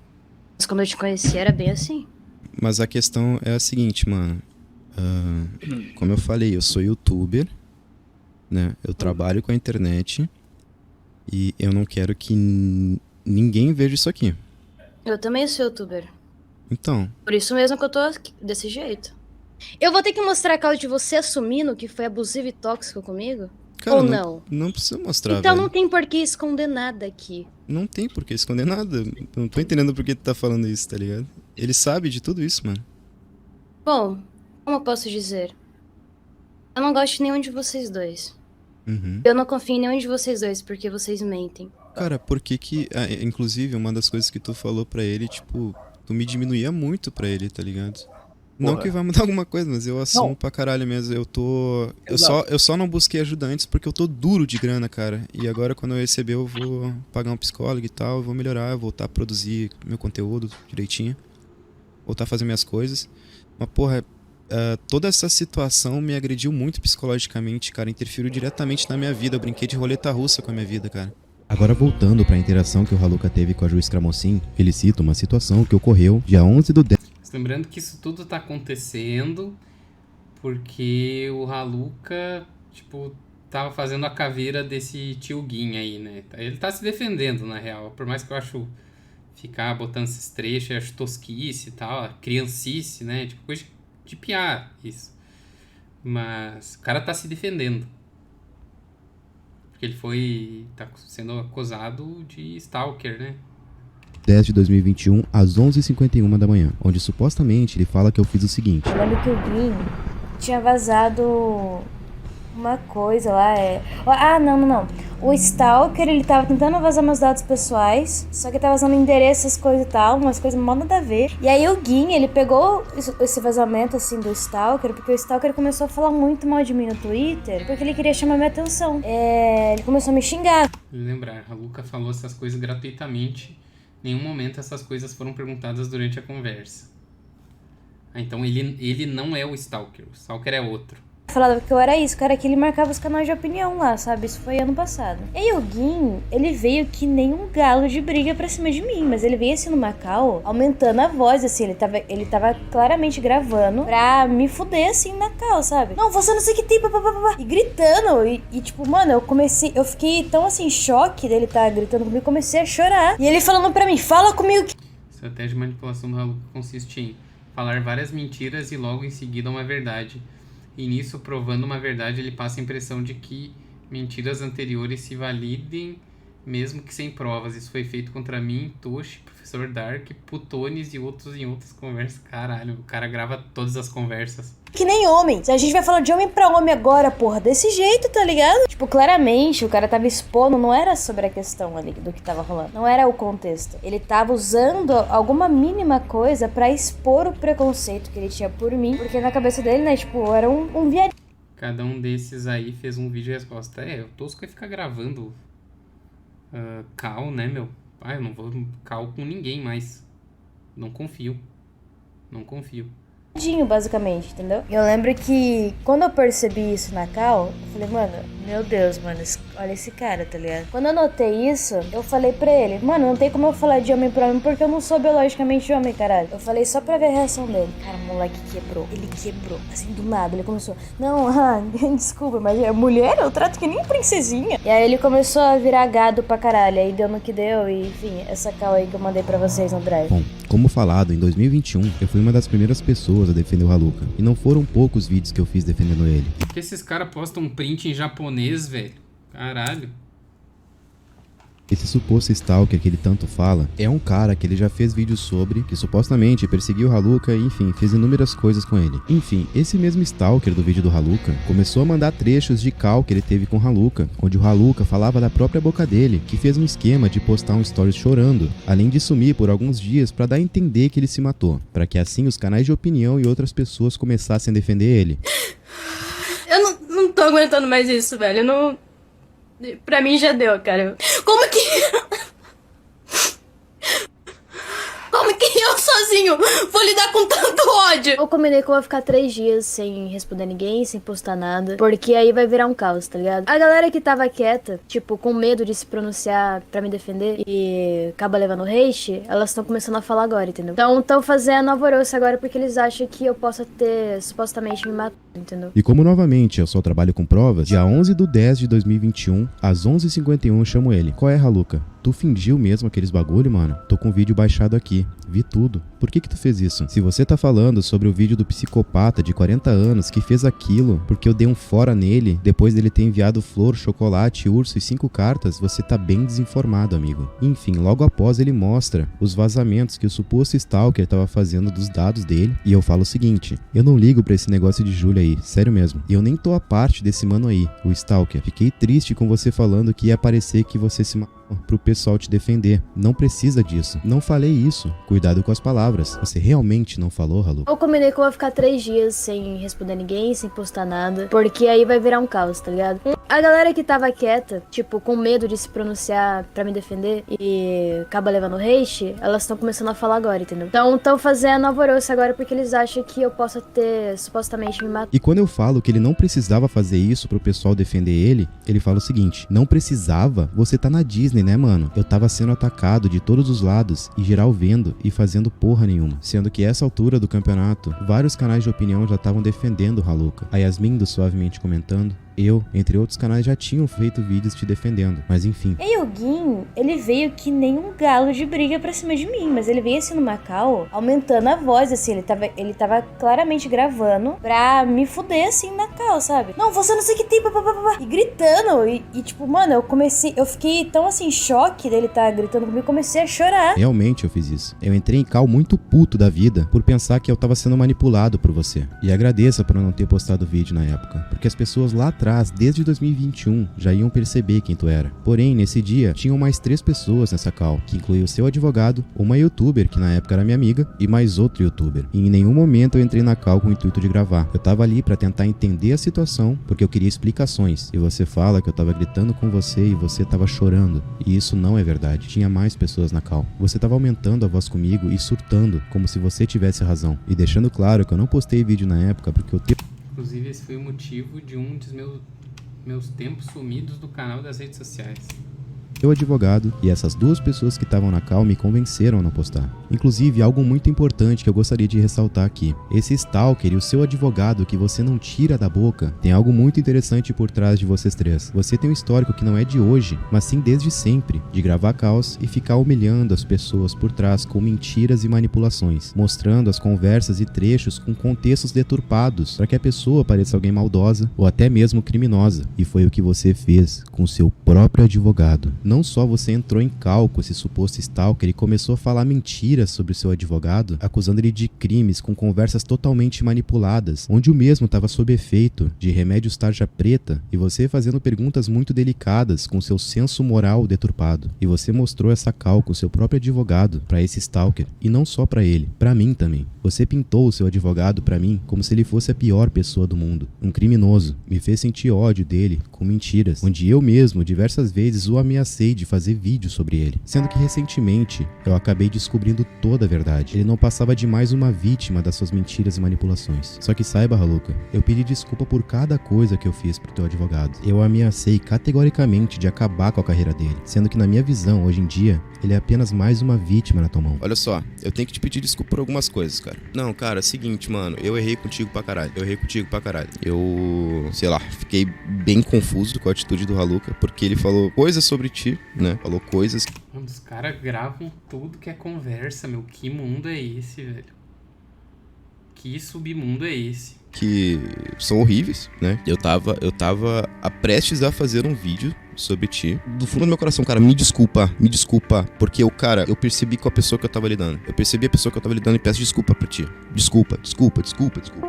Mas quando eu te conheci era bem assim. Mas a questão é a seguinte, mano. Como eu falei, eu sou youtuber, né? Eu trabalho com a internet e eu não quero que ninguém veja isso aqui. Eu também sou youtuber. Então. Por isso mesmo que eu tô aqui, desse jeito. Eu vou ter que mostrar a causa de você assumindo que foi abusivo e tóxico comigo? Cara, ou não? Não precisa mostrar, então velho. Não tem por que esconder nada aqui. Não tem por que esconder nada. Não tô entendendo por que tu tá falando isso, tá ligado? Ele sabe de tudo isso, mano. Bom, como eu posso dizer? Eu não gosto de nenhum de vocês dois. Uhum. Eu não confio em nenhum de vocês dois, porque vocês mentem. Cara, por que... inclusive, uma das coisas que tu falou pra ele, tipo... Tu me diminuía muito pra ele, tá ligado? Não que vai mudar alguma coisa, mas eu assumo pra caralho mesmo. Eu só não busquei ajuda antes porque eu tô duro de grana, cara. E agora, quando eu receber, eu vou pagar um psicólogo e tal. Eu vou melhorar, voltar a produzir meu conteúdo direitinho. Voltar a fazer minhas coisas. Mas, porra, toda essa situação me agrediu muito psicologicamente, cara. Interferiu diretamente na minha vida. Eu brinquei de roleta russa com a minha vida, cara. Agora voltando para a interação que o Haluka teve com a Ju Scramossin, ele cita uma situação que ocorreu dia 11 do 10. Lembrando que isso tudo tá acontecendo porque o Haluka, tipo, tava fazendo a caveira desse tio Gin aí, né? Ele tá se defendendo, na real. Por mais que eu acho ficar botando esses trechos, eu acho tosquice e tal, criancice, né? Tipo, coisa de piar, isso. Mas o cara tá se defendendo. Porque ele tá sendo acusado de stalker, né? 10 de 2021, às 11h51 da manhã, onde supostamente ele fala que eu fiz o seguinte. Eu lembro que o Gin tinha vazado uma coisa lá, não. O Stalker, ele tava tentando vazar meus dados pessoais, só que tava vazando endereços, coisa e tal, umas coisas mal nada a ver. E aí o Gin, ele pegou esse vazamento, assim, do Stalker, porque o Stalker começou a falar muito mal de mim no Twitter, porque ele queria chamar minha atenção. Ele começou a me xingar. Lembrar, a Haluka falou essas coisas gratuitamente. Em nenhum momento essas coisas foram perguntadas durante a conversa. Então ele não é o Stalker é outro. Falava que eu era isso, cara, que ele marcava os canais de opinião lá, sabe? Isso foi ano passado. E aí o Gin, ele veio que nem um galo de briga pra cima de mim, mas ele veio assim no Macau, aumentando a voz, assim, ele tava claramente gravando pra me fuder, assim, na cal, sabe? Não, você não sei o que tem, papapá, e gritando, e tipo, mano, eu fiquei tão assim, em choque dele tá gritando comigo, comecei a chorar. E ele falando pra mim, fala comigo. A estratégia de manipulação do Haluka consiste em falar várias mentiras e logo em seguida uma verdade. E nisso, provando uma verdade, ele passa a impressão de que mentiras anteriores se validem, mesmo que sem provas. Isso foi feito contra mim, Toshi, Professor Dark, Putones e outros em outras conversas. Caralho, o cara grava todas as conversas. Que nem homem. A gente vai falar de homem pra homem agora, porra, desse jeito, tá ligado? Tipo, claramente, o cara tava expondo, não era sobre a questão ali do que tava rolando. Não era o contexto. Ele tava usando alguma mínima coisa pra expor o preconceito que ele tinha por mim. Porque na cabeça dele, né, tipo, eu era um viadinho. Cada um desses aí fez um vídeo e resposta. O tosco é ficar gravando call, né, meu? Eu não vou call com ninguém mais. Não confio. Basicamente, entendeu? Eu lembro que quando eu percebi isso na cal, eu falei, mano, meu Deus, mano, olha esse cara, tá ligado? Quando eu notei isso, eu falei pra ele, mano, não tem como eu falar de homem pra homem porque eu não sou biologicamente homem, caralho. Eu falei só pra ver a reação dele. Cara, o moleque quebrou. Ele quebrou, assim, do nada. Ele começou, não, desculpa, mas é mulher? Eu trato que nem princesinha. E aí ele começou a virar gado pra caralho. Aí deu no que deu e, enfim, essa cal aí que eu mandei pra vocês no drive. Bom, como falado, em 2021, eu fui uma das primeiras pessoas pessoas a defender o Haluka. E não foram poucos vídeos que eu fiz defendendo ele. Por que esses caras postam um print em japonês, velho? Caralho. Esse suposto stalker que ele tanto fala é um cara que ele já fez vídeos sobre, que supostamente perseguiu o Haluka e, enfim, fez inúmeras coisas com ele. Enfim, esse mesmo stalker do vídeo do Haluka começou a mandar trechos de call que ele teve com o Haluka, onde o Haluka falava da própria boca dele, que fez um esquema de postar um stories chorando, além de sumir por alguns dias pra dar a entender que ele se matou, pra que assim os canais de opinião e outras pessoas começassem a defender ele. Eu não tô aguentando mais isso, velho. Eu não... Pra mim já deu, cara. Como que eu sozinho vou lidar com tanto ódio? Eu combinei que eu vou ficar 3 dias sem responder ninguém, sem postar nada, porque aí vai virar um caos, tá ligado? A galera que tava quieta, tipo, com medo de se pronunciar pra me defender e acaba levando hate, elas estão começando a falar agora, entendeu? Então estão fazendo alvoroço agora porque eles acham que eu possa ter supostamente me matado, entendeu? E como novamente eu só trabalho com provas, dia 11/10/2021, às 11h51 eu chamo ele. Qual é, Haluka? Tu fingiu mesmo aqueles bagulho, mano? Tô com o vídeo baixado aqui. Vi tudo. Por que tu fez isso? Se você tá falando sobre o vídeo do psicopata de 40 anos que fez aquilo porque eu dei um fora nele depois dele ter enviado flor, chocolate, urso e 5 cartas, você tá bem desinformado, amigo. Enfim, logo após ele mostra os vazamentos que o suposto stalker tava fazendo dos dados dele e eu falo o seguinte: eu não ligo pra esse negócio de Júlia aí, sério mesmo. E eu nem tô a parte desse mano aí, o stalker. Fiquei triste com você falando que ia parecer que você se matou pro pessoal te defender. Não precisa disso. Não falei isso. Cuidado com as palavras. Você realmente não falou, Haluka? Eu combinei que eu vou ficar 3 dias sem responder ninguém, sem postar nada, porque aí vai virar um caos, tá ligado? A galera que tava quieta, tipo, com medo de se pronunciar pra me defender e acaba levando hate, elas estão começando a falar agora, entendeu? Então estão fazendo alvoroço agora porque eles acham que eu possa ter supostamente me matado. E quando eu falo que ele não precisava fazer isso pro pessoal defender ele, ele fala o seguinte: não precisava? Você tá na Disney, né, mano? Eu tava sendo atacado de todos os lados e geral vendo e fazendo porra nenhuma. Sendo que essa altura do campeonato, vários canais de opinião já estavam defendendo o Haluka. A Yasmin do Suavemente comentando. Eu, entre outros canais, já tinham feito vídeos te defendendo, mas enfim. E o Gin, ele veio que nem um galo de briga pra cima de mim, mas ele veio assim no Macau, aumentando a voz, assim, ele tava claramente gravando pra me fuder, assim, na cal, sabe? Não, você não sei o que tem, papapá, e gritando, e tipo, mano, eu fiquei tão assim, em choque dele tá gritando comigo, comecei a chorar. Realmente eu fiz isso. Eu entrei em cal muito puto da vida por pensar que eu tava sendo manipulado por você. E agradeça por não ter postado o vídeo na época, porque as pessoas lá atrás, desde 2021, já iam perceber quem tu era. Porém, nesse dia, tinham mais 3 pessoas nessa call, que incluía o seu advogado, uma youtuber, que na época era minha amiga, e mais outro youtuber. E em nenhum momento eu entrei na call com o intuito de gravar. Eu tava ali pra tentar entender a situação, porque eu queria explicações. E você fala que eu tava gritando com você e você tava chorando. E isso não é verdade. Tinha mais pessoas na call. Você tava aumentando a voz comigo e surtando, como se você tivesse razão. E deixando claro que eu não postei vídeo na época porque eu Inclusive, esse foi o motivo de um dos meus tempos sumidos do canal das redes sociais. Meu advogado e essas 2 pessoas que estavam na call me convenceram a não postar. Inclusive, algo muito importante que eu gostaria de ressaltar aqui. Esse stalker e o seu advogado que você não tira da boca, tem algo muito interessante por trás de vocês 3. Você tem um histórico que não é de hoje, mas sim desde sempre, de gravar calls e ficar humilhando as pessoas por trás com mentiras e manipulações, mostrando as conversas e trechos com contextos deturpados para que a pessoa pareça alguém maldosa ou até mesmo criminosa. E foi o que você fez com seu próprio advogado. Não só você entrou em cal com esse suposto stalker e começou a falar mentiras sobre o seu advogado, acusando ele de crimes com conversas totalmente manipuladas, onde o mesmo estava sob efeito de remédios tarja preta e você fazendo perguntas muito delicadas com seu senso moral deturpado. E você mostrou essa cal com seu próprio advogado para esse stalker, e não só para ele, para mim também. Você pintou o seu advogado para mim como se ele fosse a pior pessoa do mundo, um criminoso. Me fez sentir ódio dele com mentiras, onde eu mesmo diversas vezes o ameacei de fazer vídeo sobre ele, sendo que recentemente eu acabei descobrindo toda a verdade. Ele não passava de mais uma vítima das suas mentiras e manipulações. Só que saiba, Haluka, eu pedi desculpa por cada coisa que eu fiz pro teu advogado. Eu ameacei categoricamente de acabar com a carreira dele, sendo que na minha visão, hoje em dia, ele é apenas mais uma vítima na tua mão. Olha só, eu tenho que te pedir desculpa por algumas coisas, cara. Não, cara, é o seguinte, mano, eu errei contigo pra caralho. Eu, sei lá, fiquei bem confuso com a atitude do Haluka, porque ele falou coisas sobre ti, né? Falou coisas. Os caras gravam tudo que é conversa, meu. Que mundo é esse, velho? Que submundo é esse? Que são horríveis, né? Eu tava prestes a fazer um vídeo sobre ti. Do fundo do meu coração, cara, me desculpa, porque eu percebi com a pessoa que eu tava lidando. Eu percebi a pessoa que eu tava lidando e peço desculpa pra ti. Desculpa.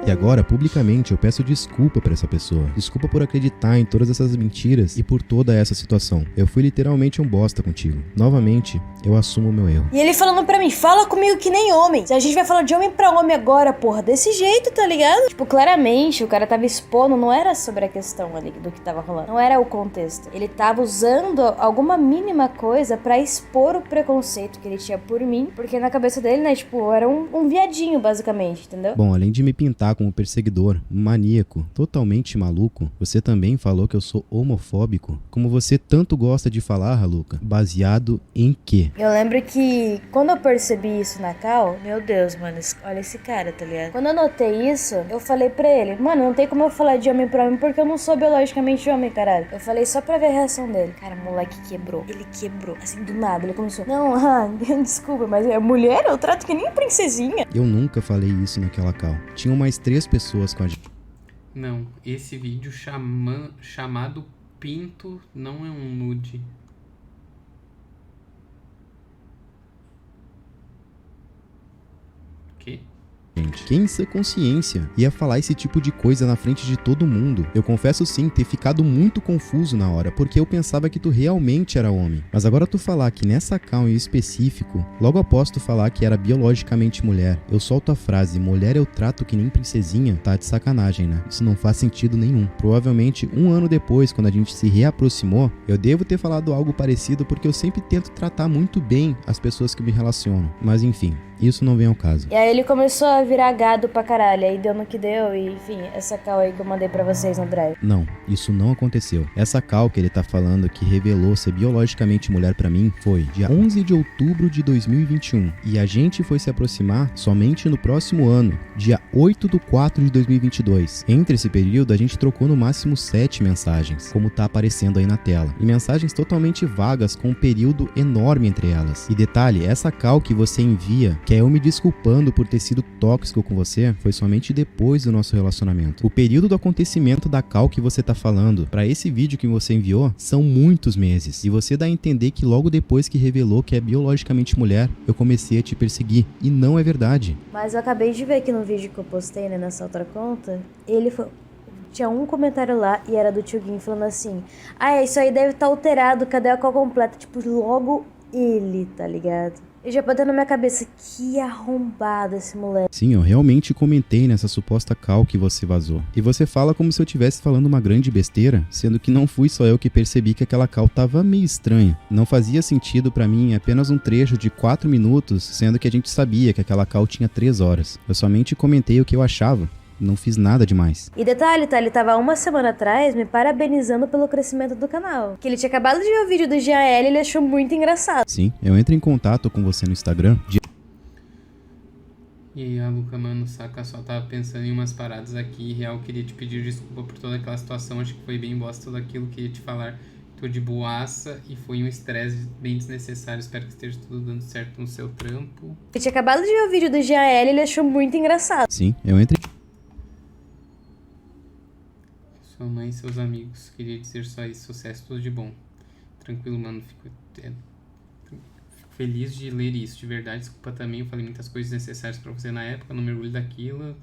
E agora, publicamente, eu peço desculpa pra essa pessoa. Desculpa por acreditar em todas essas mentiras e por toda essa situação. Eu fui literalmente um bosta contigo. Novamente, eu assumo o meu erro. E ele falando pra mim, fala comigo que nem homem. Se a gente vai falar de homem pra homem agora, porra, desse jeito, tá ligado? Tipo, claramente, o cara tava expondo, não era sobre a questão ali do que tava rolando. Não era o contexto. Ele tava usando alguma mínima coisa pra expor o preconceito que ele tinha por mim, porque na cabeça dele, né, tipo, eu era um viadinho, basicamente, entendeu? Bom, além de me pintar como perseguidor, maníaco, totalmente maluco, você também falou que eu sou homofóbico, como você tanto gosta de falar, Haluka, baseado em quê? Eu lembro que quando eu percebi isso na Cal, meu Deus, mano, olha esse cara, tá ligado? Quando eu notei isso, eu falei pra ele, mano, não tem como eu falar de homem pra homem porque eu não sou biologicamente homem, caralho. Eu falei só pra ver a reação dele. Cara, o moleque quebrou. Ele quebrou. Assim, do nada. Ele começou, não, desculpa, mas é mulher? Eu trato que nem princesinha. Eu nunca falei isso naquela Cal. Tinham mais 3 pessoas com a gente. Não, esse vídeo chamado Pinto não é um nude. Que? Quem em sua consciência ia falar esse tipo de coisa na frente de todo mundo? Eu confesso sim ter ficado muito confuso na hora, porque eu pensava que tu realmente era homem. Mas agora tu falar que nessa call em específico, logo após tu falar que era biologicamente mulher, eu solto a frase, mulher eu trato que nem princesinha, tá de sacanagem, né? Isso não faz sentido nenhum. Provavelmente 1 ano depois, quando a gente se reaproximou, eu devo ter falado algo parecido porque eu sempre tento tratar muito bem as pessoas que me relacionam. Mas enfim, isso não vem ao caso. E aí ele começou a virar gado pra caralho, aí deu no que deu e enfim, essa call aí que eu mandei pra vocês no drive. Não, isso não aconteceu. Essa call que ele tá falando que revelou ser biologicamente mulher pra mim foi dia 11 de outubro de 2021 e a gente foi se aproximar somente no próximo ano, dia 8 de 4 de 2022. Entre esse período a gente trocou no máximo 7 mensagens, como tá aparecendo aí na tela, e mensagens totalmente vagas com um período enorme entre elas. E detalhe, essa call que você envia, que é eu me desculpando por ter sido tóxico com você, foi somente depois do nosso relacionamento. O período do acontecimento da call que você tá falando, pra esse vídeo que você enviou, são muitos meses. E você dá a entender que logo depois que revelou que é biologicamente mulher, eu comecei a te perseguir. E não é verdade. Mas eu acabei de ver aqui no vídeo que eu postei, né, nessa outra conta, ele foi... Tinha um comentário lá e era do Tio Gui falando assim, isso aí deve estar alterado, cadê a call completa? Tipo, logo ele, tá ligado? Eu já botei na minha cabeça, que arrombado esse moleque. Sim, eu realmente comentei nessa suposta call que você vazou. E você fala como se eu estivesse falando uma grande besteira, sendo que não fui só eu que percebi que aquela call tava meio estranha. Não fazia sentido pra mim apenas um trecho de 4 minutos, sendo que a gente sabia que aquela call tinha 3 horas. Eu somente comentei o que eu achava. Não fiz nada demais. E detalhe, tá? Ele tava 1 semana atrás me parabenizando pelo crescimento do canal. Que ele tinha acabado de ver o vídeo do GAL e ele achou muito engraçado. Sim, eu entro em contato com você no Instagram. E aí, Haluka, mano, saca, só tava pensando em umas paradas aqui. Real, queria te pedir desculpa por toda aquela situação. Acho que foi bem bosta tudo aquilo. Queria te falar. Tô de boaça e foi um estresse bem desnecessário. Espero que esteja tudo dando certo no seu trampo. Ele tinha acabado de ver o vídeo do GAL e ele achou muito engraçado. Sim, eu entro Sua mãe e seus amigos. Queria dizer só isso. Sucesso, tudo de bom. Tranquilo, mano. Fico feliz de ler isso, de verdade. Desculpa também, eu falei muitas coisas necessárias pra você na época. Não me orgulho daquilo.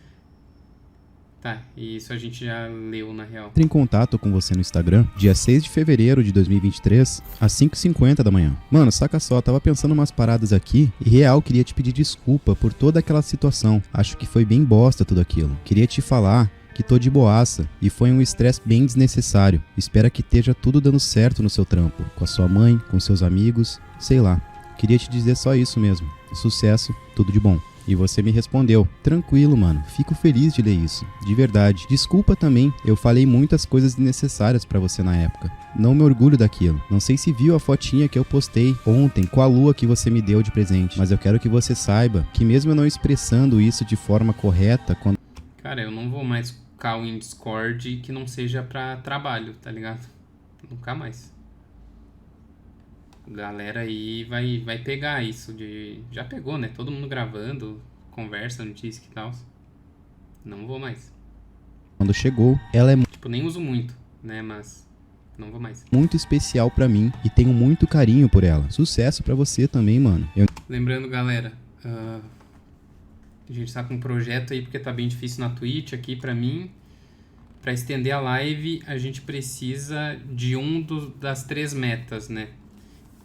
Tá, e isso a gente já leu na real. Entre em contato com você no Instagram, dia 6 de fevereiro de 2023, às 5h50 da manhã. Mano, saca só, tava pensando umas paradas aqui e real queria te pedir desculpa por toda aquela situação. Acho que foi bem bosta tudo aquilo. Queria te falar que tô de boaça e foi um estresse bem desnecessário. Espero que esteja tudo dando certo no seu trampo, com a sua mãe, com seus amigos, sei lá. Queria te dizer só isso mesmo. Sucesso, tudo de bom. E você me respondeu, tranquilo, mano, fico feliz de ler isso, de verdade. Desculpa também, eu falei muitas coisas desnecessárias pra você na época. Não me orgulho daquilo. Não sei se viu a fotinha que eu postei ontem com a lua que você me deu de presente, mas eu quero que você saiba que mesmo eu não expressando isso de forma correta, quando... Cara, eu não vou mais call em Discord que não seja pra trabalho, tá ligado? Nunca mais. Galera aí vai pegar isso de... Já pegou, né? Todo mundo gravando, conversa, notícia e tal. Não vou mais. Quando chegou, ela é Tipo, nem uso muito, né? Mas não vou mais. muito especial pra mim e tenho muito carinho por ela. Sucesso pra você também, mano. Lembrando, galera, a gente tá com um projeto aí porque tá bem difícil na Twitch aqui pra mim. Pra estender a live, a gente precisa de das 3 metas, né?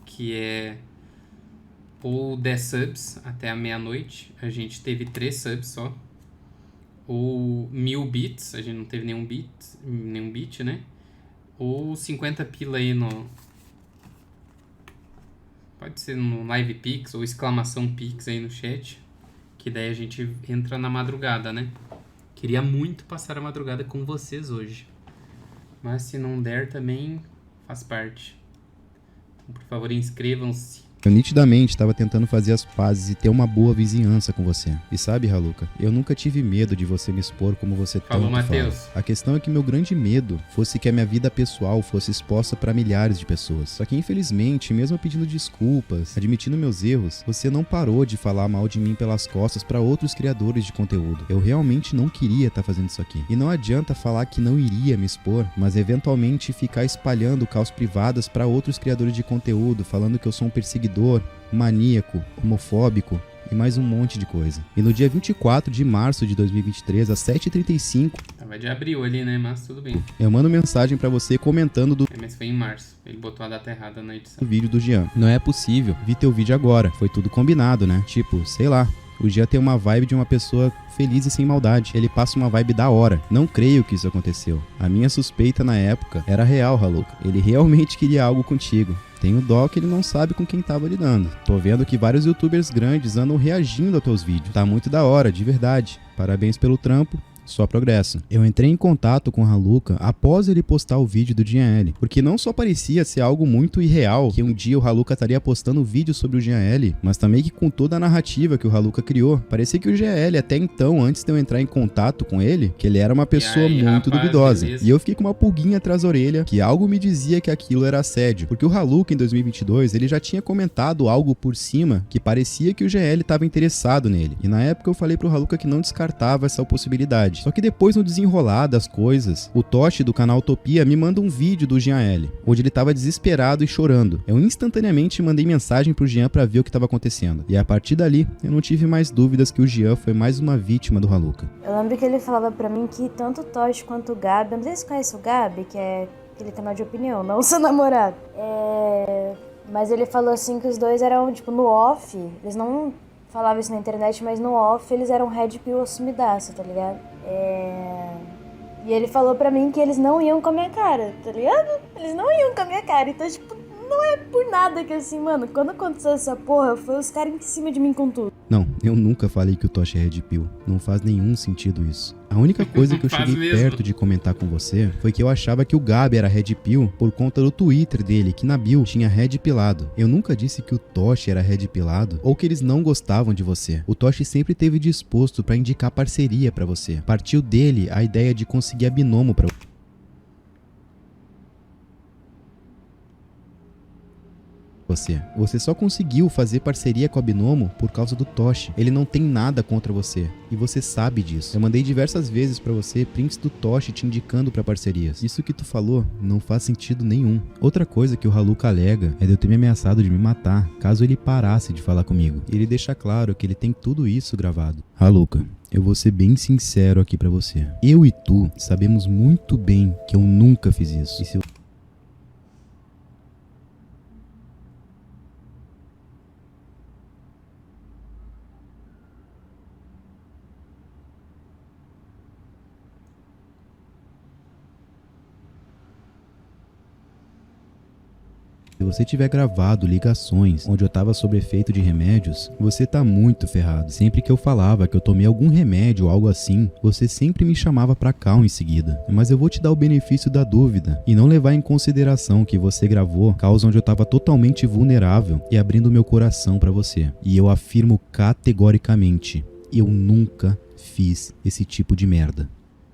Que é ou 10 subs até a meia-noite. A gente teve 3 subs só. Ou 1000 bits, a gente não teve nenhum bit, né? Ou 50 pila aí no... Pode ser no Live Pix ou exclamação Pix aí no chat. Que daí a gente entra na madrugada, né? Queria muito passar a madrugada com vocês hoje. Mas se não der também, faz parte. Então, por favor, inscrevam-se. Eu nitidamente estava tentando fazer as pazes e ter uma boa vizinhança com você. E sabe, Raluca, eu nunca tive medo de você me expor como você Falou, tanto Matheus. fala. A questão é que meu grande medo fosse que a minha vida pessoal fosse exposta para milhares de pessoas. Só que infelizmente, mesmo pedindo desculpas, admitindo meus erros, você não parou de falar mal de mim pelas costas para outros criadores de conteúdo. Eu realmente não queria estar fazendo isso aqui. E não adianta falar que não iria me expor, mas eventualmente ficar espalhando caos privadas para outros criadores de conteúdo, falando que eu sou um perseguidor, maníaco, homofóbico e mais um monte de coisa. E no dia 24 de março de 2023, às 7h35... Tava de abril ali, né? Mas tudo bem. Eu mando mensagem pra você comentando do... Mas foi em março. Ele botou a data errada na edição. O vídeo do Jean. Não é possível. Vi teu vídeo agora. Foi tudo combinado, né? Tipo, sei lá. O Jean tem uma vibe de uma pessoa feliz e sem maldade. Ele passa uma vibe da hora. Não creio que isso aconteceu. A minha suspeita na época era real, Raluca. Ele realmente queria algo contigo. Tenho dó que ele não sabe com quem tava lidando. Tô vendo que vários youtubers grandes andam reagindo aos teus vídeos. Tá muito da hora, de verdade. Parabéns pelo trampo. Só progresso. Eu entrei em contato com o Raluca após ele postar o vídeo do GL, porque não só parecia ser algo muito irreal que um dia o Raluca estaria postando vídeo sobre o GL, mas também que com toda a narrativa que o Raluca criou, parecia que o GL até então, antes de eu entrar em contato com ele, que ele era uma pessoa aí, muito rapaz, duvidosa. beleza. E eu fiquei com uma pulguinha atrás da orelha, que algo me dizia que aquilo era assédio, porque o Raluca em 2022, ele já tinha comentado algo por cima que parecia que o GL estava interessado nele. E na época eu falei pro Raluca que não descartava essa possibilidade. Só que depois, no desenrolar das coisas, o Toshi do canal Utopia me manda um vídeo do Jean L, onde ele tava desesperado e chorando. Eu instantaneamente mandei mensagem pro Jean pra ver o que tava acontecendo. E a partir dali, eu não tive mais dúvidas que o Jean foi mais uma vítima do Raluca. Eu lembro que ele falava pra mim que tanto o Toshi quanto o Gabi... Eu não sei se você conhece o Gabi, que é aquele canal de opinião, não o seu namorado. Mas ele falou assim que os dois eram, tipo, no off. Eles não falavam isso na internet, mas no off eles eram red pill assumidaço, tá ligado? E ele falou pra mim que eles não iam com a minha cara, tá ligado? Eles não iam com a minha cara, então, tipo, não é por nada que assim, mano, quando aconteceu essa porra, foi os caras em cima de mim com tudo. Não, eu nunca falei que o Toshi é red pill. Não faz nenhum sentido isso. A única coisa que eu cheguei perto de comentar com você foi que eu achava que o Gabi era red pill por conta do Twitter dele, que na bio tinha red pilado. Eu nunca disse que o Toshi era red pilado ou que eles não gostavam de você. O Toshi sempre esteve disposto pra indicar parceria pra você. Partiu dele a ideia de conseguir a Binomo pra você só conseguiu fazer parceria com a Binomo por causa do Toshi. Ele não tem nada contra você. E você sabe disso. Eu mandei diversas vezes pra você prints do Toshi te indicando pra parcerias. Isso que tu falou não faz sentido nenhum. Outra coisa que o Raluca alega é de eu ter me ameaçado de me matar caso ele parasse de falar comigo. Ele deixa claro que ele tem tudo isso gravado. Raluca, eu vou ser bem sincero aqui pra você. Eu e tu sabemos muito bem que eu nunca fiz isso. E se eu... Se você tiver gravado ligações onde eu tava sob efeito de remédios, você tá muito ferrado. Sempre que eu falava que eu tomei algum remédio ou algo assim, você sempre me chamava pra cal em seguida. Mas eu vou te dar o benefício da dúvida e não levar em consideração que você gravou causas onde eu tava totalmente vulnerável e abrindo meu coração pra você. E eu afirmo categoricamente, eu nunca fiz esse tipo de merda.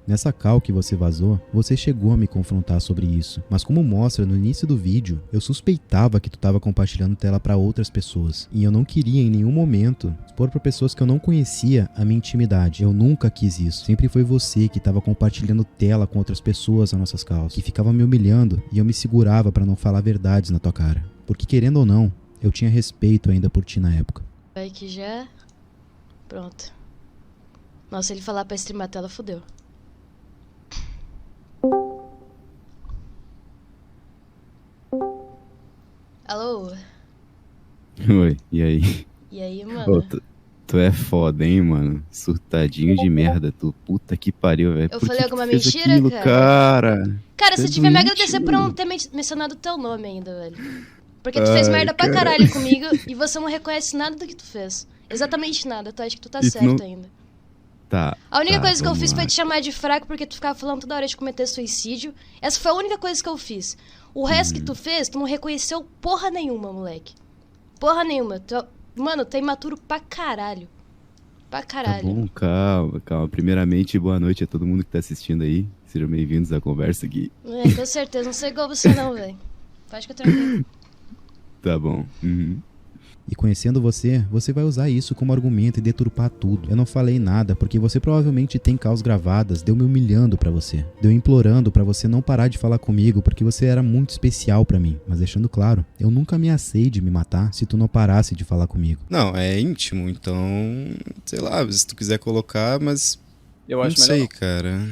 Nessa call que você vazou, você chegou a me confrontar sobre isso, mas como mostra no início do vídeo, eu suspeitava que tu tava compartilhando tela pra outras pessoas, e eu não queria em nenhum momento expor pra pessoas que eu não conhecia a minha intimidade. Eu nunca quis isso. Sempre foi você que tava compartilhando tela com outras pessoas nas nossas calls, que ficava me humilhando e eu me segurava pra não falar verdades na tua cara. Porque querendo ou não, eu tinha respeito ainda por ti na época. Vai que já... Pronto. Nossa, se ele falar pra streamar a tela, fodeu. Alô? Oi, e aí? E aí, mano? Tu é foda, hein, mano? Surtadinho de merda, tu. Puta que pariu, velho. Eu Por falei que alguma tu fez mentira, aquilo, cara? Cara, Tu é você devia me doente, agradecer por mano. não ter mencionado o teu nome ainda, velho. Porque tu fez merda pra cara. caralho comigo e você não reconhece nada do que tu fez. Exatamente nada, tu acha que tu tá E tu certo não- ainda. Tá. A única tá, coisa que eu vamos fiz lá. foi te chamar de fraco porque tu ficava falando toda hora de cometer suicídio. Essa foi a única coisa que eu fiz. O resto que tu fez, tu não reconheceu porra nenhuma, moleque. Porra nenhuma. Mano, tu é imaturo pra caralho. Pra Tá caralho. bom, calma. Primeiramente, boa noite a todo mundo que tá assistindo aí. Sejam bem-vindos à conversa aqui. É, com certeza. Não sei igual você não, velho. Pode ficar tranquilo. Tá bom. Uhum. E conhecendo você, você vai usar isso como argumento e deturpar tudo. Eu não falei nada porque você provavelmente tem calls gravadas, deu me humilhando pra você. Deu implorando pra você não parar de falar comigo porque você era muito especial pra mim. Mas deixando claro, eu nunca ameacei de me matar se tu não parasse de falar comigo. Não, é íntimo, então, sei lá, se tu quiser colocar, mas Eu acho não sei, melhor. cara.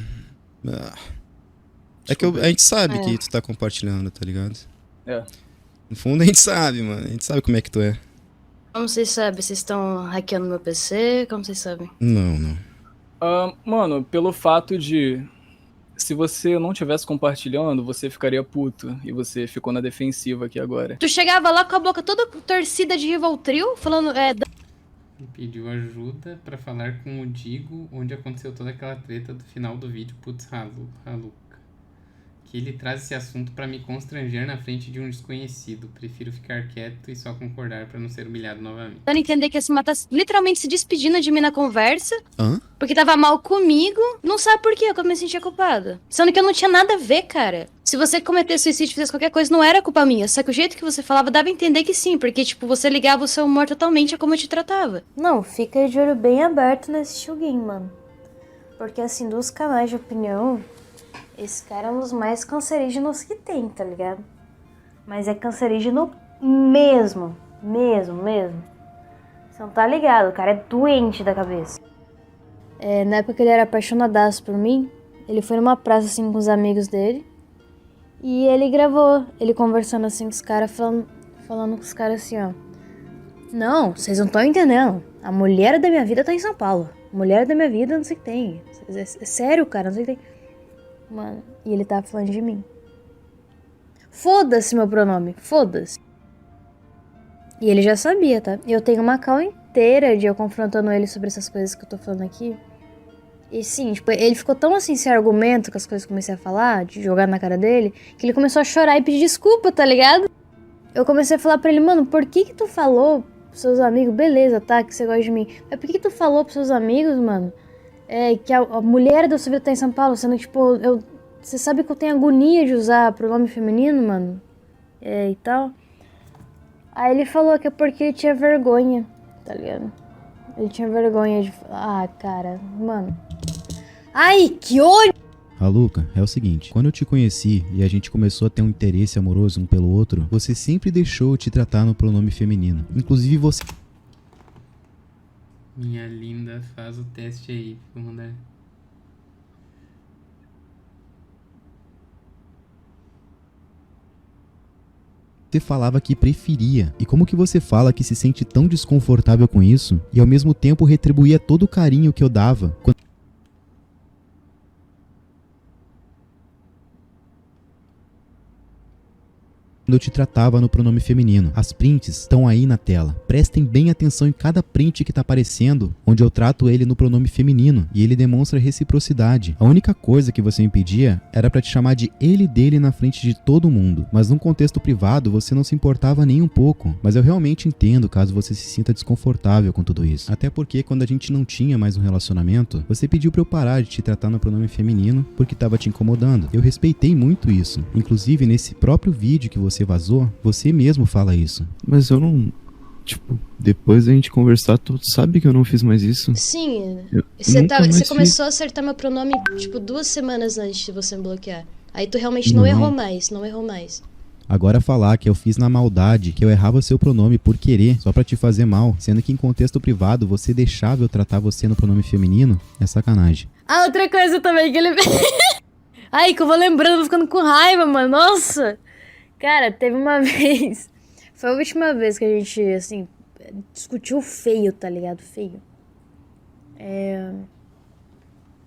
É que a gente sabe que tu tá compartilhando, tá ligado? É. No fundo a gente sabe, mano. A gente sabe como é que tu é. Como vocês sabem? Vocês estão hackeando meu PC? Como vocês sabem? Não. Mano, pelo fato de... Se você não tivesse compartilhando, você ficaria puto. E você ficou na defensiva aqui agora. Tu chegava lá com a boca toda torcida de Rivotril, falando... E pediu ajuda pra falar com o Digo, onde aconteceu toda aquela treta do final do vídeo. Putz, Haluca. Que ele traz esse assunto pra me constranger na frente de um desconhecido. Prefiro ficar quieto e só concordar pra não ser humilhado novamente. Dando a entender que ia se matar, literalmente se despedindo de mim na conversa. Hã? Porque tava mal comigo. Não sabe por quê, que eu me sentia culpada. Sendo que eu não tinha nada a ver, cara. Se você cometesse suicídio, fizesse qualquer coisa, não era culpa minha. Só que o jeito que você falava dava a entender que sim. Porque, tipo, você ligava o seu humor totalmente a como eu te tratava. Não, fica de olho bem aberto nesse Shugin, mano. Porque, assim, dos canais de opinião, esse cara é um dos mais cancerígenos que tem, tá ligado? Mas é cancerígeno mesmo. Você não tá ligado, o cara é doente da cabeça. Na época que ele era apaixonadaço por mim, ele foi numa praça, assim, com os amigos dele. E ele gravou, ele conversando, assim, com os caras, falando com os caras assim, ó. Não, vocês não estão entendendo. A mulher da minha vida tá em São Paulo. A mulher da minha vida não sei o que tem. É sério, cara, não sei o que tem. Mano, e ele tava falando de mim. Foda-se meu pronome, foda-se. E ele já sabia, tá? Eu tenho uma call inteira de eu confrontando ele sobre essas coisas que eu tô falando aqui. E sim, tipo, ele ficou tão assim sem argumento com as coisas que eu comecei a falar, de jogar na cara dele, que ele começou a chorar e pedir desculpa, tá ligado? Eu comecei a falar pra ele, mano, por que tu falou pros seus amigos, beleza, tá, que você gosta de mim, mas por que tu falou pros seus amigos, mano, que a mulher da sua vida tá em São Paulo, sendo que, tipo, você sabe que eu tenho agonia de usar pronome feminino, mano, e tal. Aí ele falou que é porque ele tinha vergonha, tá ligado? Ele tinha vergonha de falar, cara, mano. Ai, que ódio! Haluca, é o seguinte, quando eu te conheci e a gente começou a ter um interesse amoroso um pelo outro, você sempre deixou eu te tratar no pronome feminino. Inclusive você... Minha linda, faz o teste aí, vou mandar. Você falava que preferia. E como que você fala que se sente tão desconfortável com isso e ao mesmo tempo retribuía todo o carinho que eu dava quando... quando eu te tratava no pronome feminino. As prints estão aí na tela. Prestem bem atenção em cada print que tá aparecendo, onde eu trato ele no pronome feminino, e ele demonstra reciprocidade. A única coisa que você me pedia era pra te chamar de ele dele na frente de todo mundo, mas num contexto privado você não se importava nem um pouco. Mas eu realmente entendo caso você se sinta desconfortável com tudo isso. Até porque quando a gente não tinha mais um relacionamento, você pediu pra eu parar de te tratar no pronome feminino porque tava te incomodando. Eu respeitei muito isso. Inclusive nesse próprio vídeo que você vazou, você mesmo fala isso. Mas eu não... Tipo, depois da gente conversar, tu sabe que eu não fiz mais isso? Sim, você começou a acertar meu pronome, tipo, 2 semanas antes de você me bloquear. Aí tu realmente não errou mais. Agora falar que eu fiz na maldade, que eu errava seu pronome por querer, só pra te fazer mal, sendo que em contexto privado você deixava eu tratar você no pronome feminino, é sacanagem. Ah, outra coisa também que ele... Ai, que eu vou lembrando, vou ficando com raiva, mano, nossa! Cara, teve uma vez... Foi a última vez que a gente, assim, discutiu feio, tá ligado? Feio.